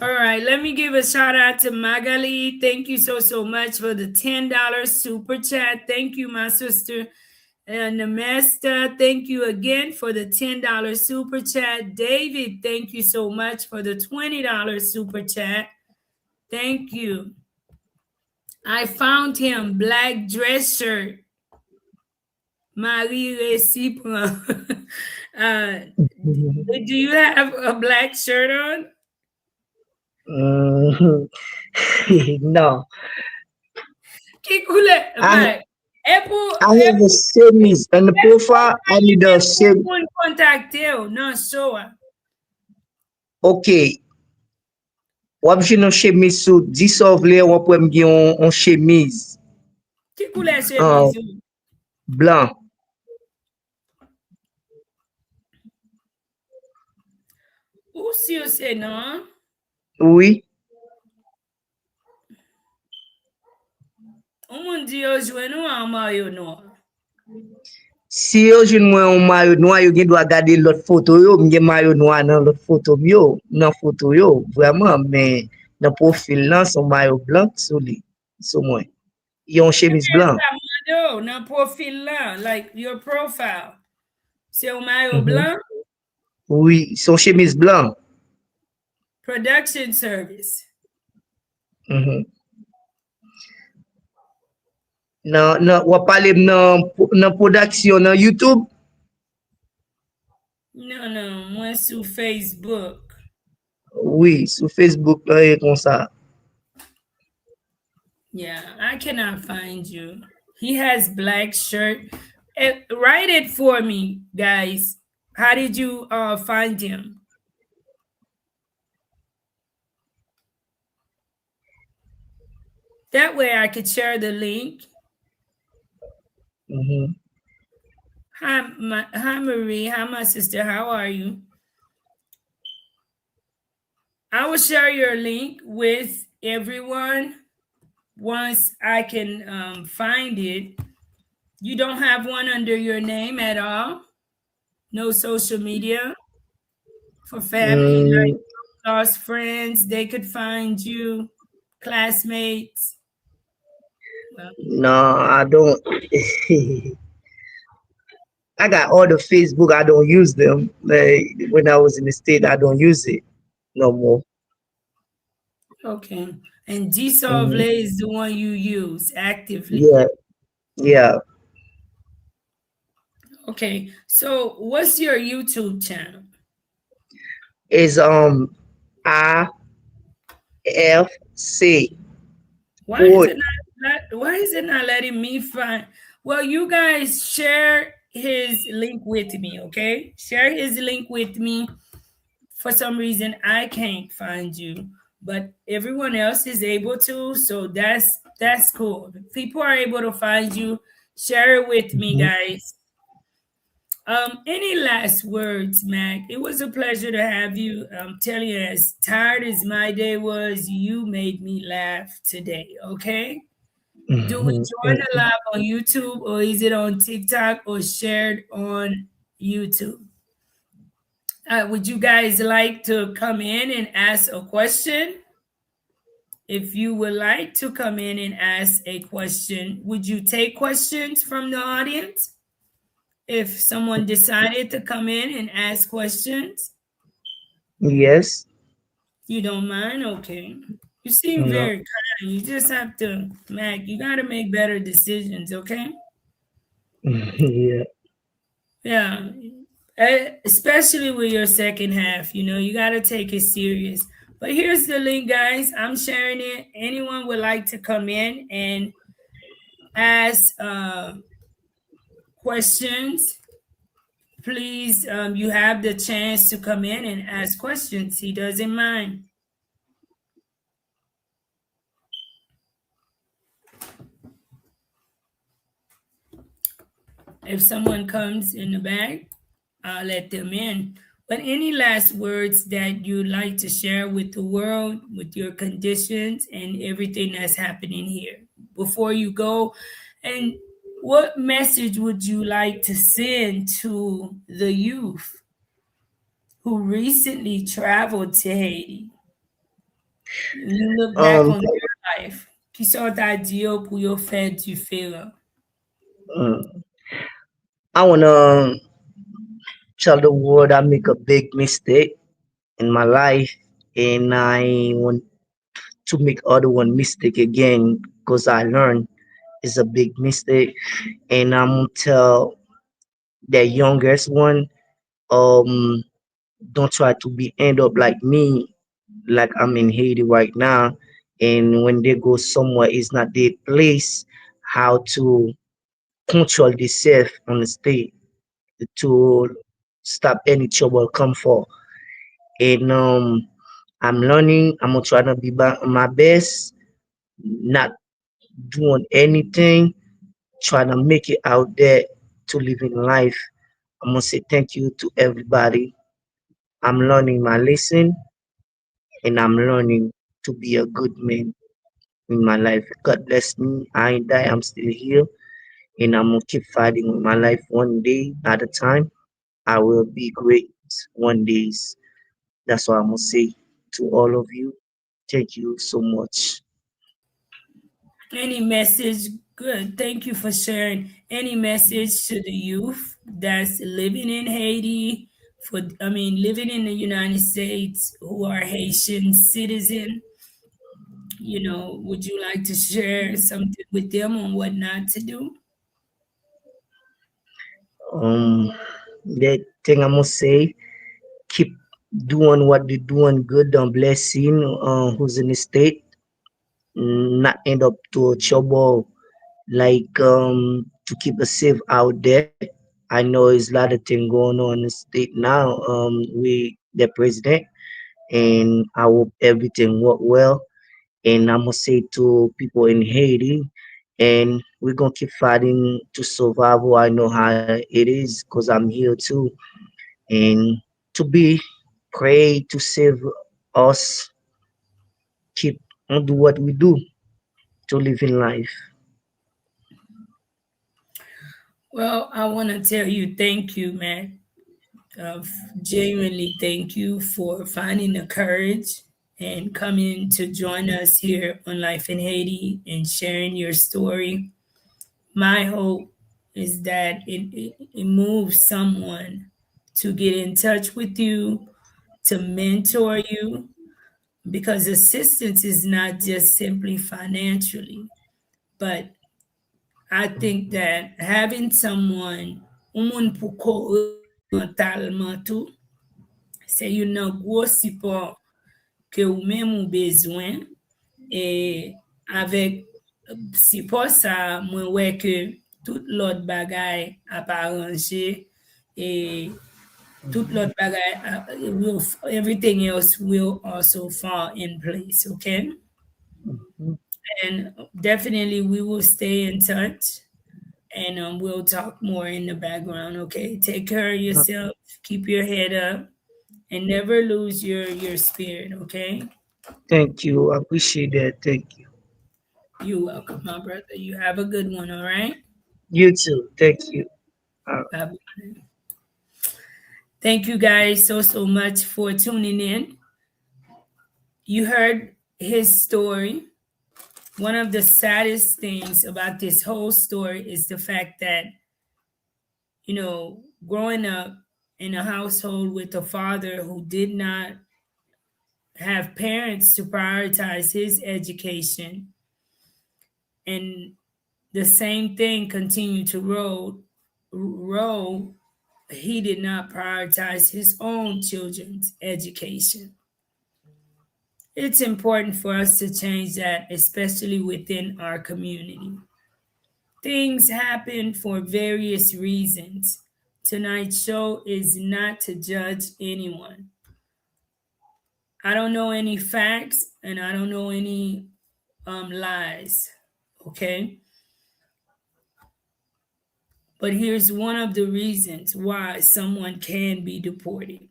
All right, let me give a shout out to Magali. Thank you so much for the $10 super chat. Thank you, my sister. And Namesta, thank you again for the $10 super chat. David, thank you so much for the $20 super chat. Thank you. I found him, black dress shirt. Marie Recipro. Do you have a black shirt on? Mm, no. Qui coulait? I Ben, I have a chemise on the profile. I need a chemise. pour contacter ou non show. Okay. Wap jen un chemise sou dissolve wap wèm gen un chemise Qui coulait uh, chemise? blanc. Ou si ou c'est non? Oui. Ou moun di yo jwen nou an mayo noir? Si yo jen mwen un mayo noir, yo gen dwa gade lot foto yo, mwen gen mayo noir nan lot foto yo, nan foto yo, vreman, men nan profil nan son mayo blanc sou li, sou mwen. Yon chemise blanc. Yo, nan profil la, like your profile. C'est un maillot Mhm. blanc? Oui, son chemise blanc. Production service. Mhm. Wap pale nan production nan YouTube? Non, non, moi sur Facebook. Oui, sou Facebook la e kon sa. Yeah, I cannot find you. He has black shirt. Write it for me, guys. How did you find him? That way I could share the link. Mhm. Hi Marie. Hi my sister. How are you? I will share your link with everyone once I can find it. You don't have one under your name at all? No social media for family, like Mm, lost friends, they could find you, classmates. Well, no, I don't. I got all the Facebook. I don't use them. Like when I was in the state, I don't use it no more. Okay. And Dissolve Hmm. is the one you use actively. Yeah, yeah. Okay. So what's your YouTube channel? Is IFC Why is port. it why is it not letting me find? Well, you guys share his link with me, okay? Share his link with me. For some reason I can't find you, but everyone else is able to, so that's cool. If people are able to find you, share it with me, Mhm. guys. Any last words, Mac? It was a pleasure to have you. I'm telling you, as tired as my day was, you made me laugh today, okay? Do we Mhm. join the live on YouTube, or is it on TikTok, or shared on YouTube? Would you guys like to come in and ask a question? If you would like to come in and ask a question, would you take questions from the audience? If someone decided to come in and ask questions, Yes. you don't mind? Okay. You seem No. very kind. You just have to, Mac, you got to make better decisions, okay? Yeah. Yeah. Especially with your second half, you got to take it serious. But here's the link, guys. I'm sharing it. Anyone would like to come in and ask questions, please, you have the chance to come in and ask questions. He doesn't mind. If someone comes in the back, I'll let them in. But any last words that you'd like to share with the world, with your conditions and everything that's happening here before you go? And what message would you like to send to the youth who recently traveled to Haiti? You look back Um. on their life. Qui sont à dire pour yo faire différent? mm, I wanna tell the world I make a big mistake in my life, and I want to make other one mistake again because I learned it's a big mistake, and I'm gonna tell the youngest one, um, don't try to be end up like me, like I'm in Haiti right now, and when they go somewhere, it's not their place. How to control themselves on the state to stop any trouble come for. And I'm learning. I'm gonna try to be my best, not doing anything, trying to make it out there to live in life. I'm gonna say thank you to everybody. I'm learning my lesson, and I'm learning to be a good man in my life. God bless me. I ain't die. I'm still here, and I'm gonna keep fighting with my life one day at a time. I will be great one days. That's what I'm gonna say to all of you. Thank you so much. Any message? Good. Thank you for sharing. Any message to the youth that's living in Haiti, living in the United States, who are Haitian citizen? Would you like to share something with them on what not to do? Um, the thing I'm gonna say, keep doing what they're doing good. Don't blessing who's in the state, not end up to a trouble like to keep us safe out there. I know there's a lot of things going on in the state now. We the president, and I hope everything work well. And I'm gonna say to people in Haiti, and we're gonna keep fighting to survive. I know how it is because I'm here too, and to be pray to save us, keep on do what we do to live in life. Well, I want to tell you thank you, Matt. Genuinely thank you for finding the courage and coming to join us here on Life in Haiti and sharing your story. My hope is that it moves someone to get in touch with you, to mentor you, because assistance is not just simply financially, but I think that having someone, umun pou koreyo mentalman tou, se yon nan gwo support que ou même ou besoin et avec support ça moi ouais que tout l'autre bagay a pas arrangé et tout l'autre bagay will, everything else will also fall in place, okay? Mhm. And definitely we will stay in touch and we'll talk more in the background, okay? Take care of yourself, keep your head up, and never lose your spirit, okay? Thank you. I appreciate that. Thank you. You're welcome, my brother. You have a good one, all right? You too. Thank you. Bye. Thank you guys so much for tuning in. You heard his story. One of the saddest things about this whole story is the fact that, growing up in a household with a father who did not have parents to prioritize his education, and the same thing continued to roll. He did not prioritize his own children's education. It's important for us to change that, especially within our community. Things happen for various reasons. Tonight's show is not to judge anyone. I don't know any facts and I don't know any lies. Okay? But here's one of the reasons why someone can be deported.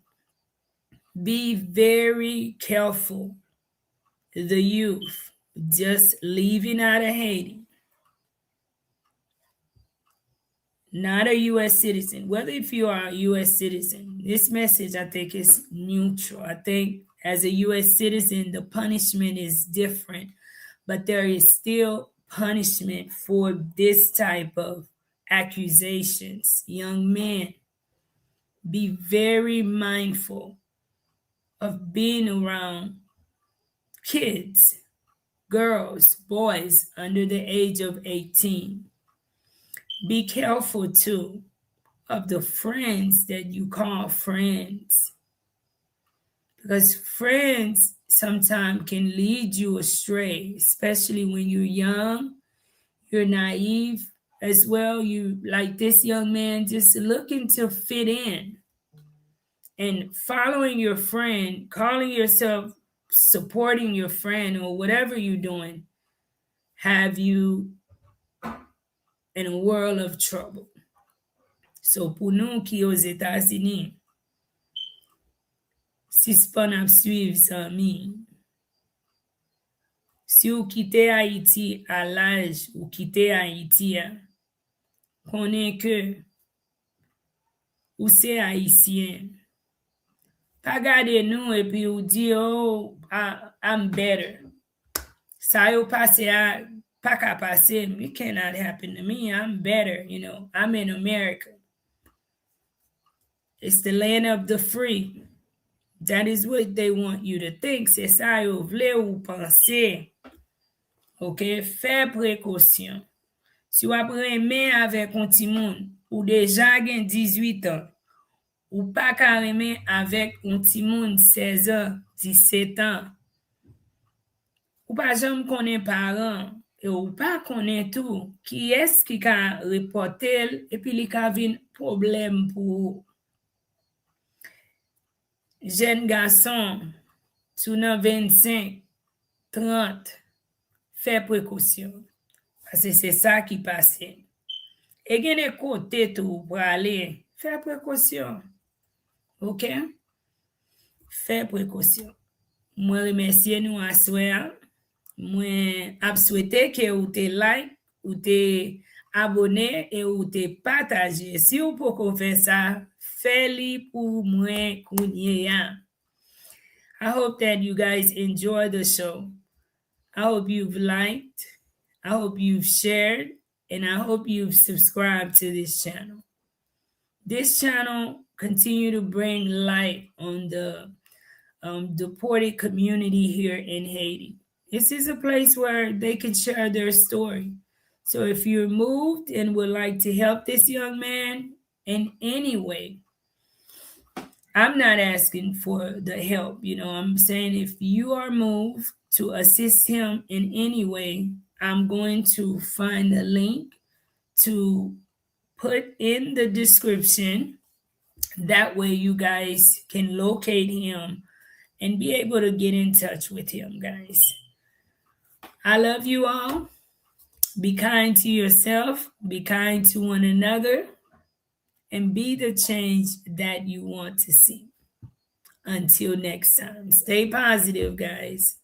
Be very careful. The youth just leaving out of Haiti, not a U.S. citizen, whether if you are a U.S. citizen, this message I think is neutral. I think as a U.S. citizen, the punishment is different, but there is still punishment for this type of accusations. Young men, be very mindful of being around kids, girls, boys under the age of 18. Be careful too of the friends that you call friends, because friends sometimes can lead you astray, especially when you're young, you're naive as well. You, like this young man, just looking to fit in and following your friend, calling yourself supporting your friend or whatever you're doing, have you in a world of trouble. So pou nou ki yo Etats-Unis, si span ap suiv san mi, si ou kite Haiti a l'aj ou kite Haiti a, konen ke ou se Haitien. Pa gade nou epi ou di, oh, I'm better. Sa yo pase a, pa ka pase, it cannot happen to me. I'm better, I'm in America. It's the land of the free. That is what they want you to think. Se sa yo vle ou panse. Ok? Fè prekosyon. Si wap reme avèk on ti moun, ou deja gen 18 an, ou pa ka reme avèk on ti moun 16 an, 17 an, ou pa jam konen paran, e ou pa konen tou, ki es ki ka repotel, epi li ka vin problem pou jen gason, sou nan 25, 30, fè prekosyon. Pase se sa ki pase. E gen e kote tou pou ale, fè prekosyon. Ok? Fè prekosyon. Mwen remersye nou aswe a. Mwen ap souwete ke ou te like, ou te abone, e ou te pataje. Si ou pou kon fè sa, fè li pou mwen kounye ya. I hope that you guys enjoy the show. I hope you've liked. I hope you've shared. and I hope you've subscribed to this channel. This channel continue to bring light on the deported community here in Haiti. This is a place where they can share their story. So if you're moved and would like to help this young man in any way, I'm not asking for the help. I'm saying if you are moved to assist him in any way, I'm going to find a link to put in the description. That way, you guys can locate him and be able to get in touch with him, guys. I love you all. Be kind to yourself, be kind to one another, and be the change that you want to see. Until next time, stay positive, guys.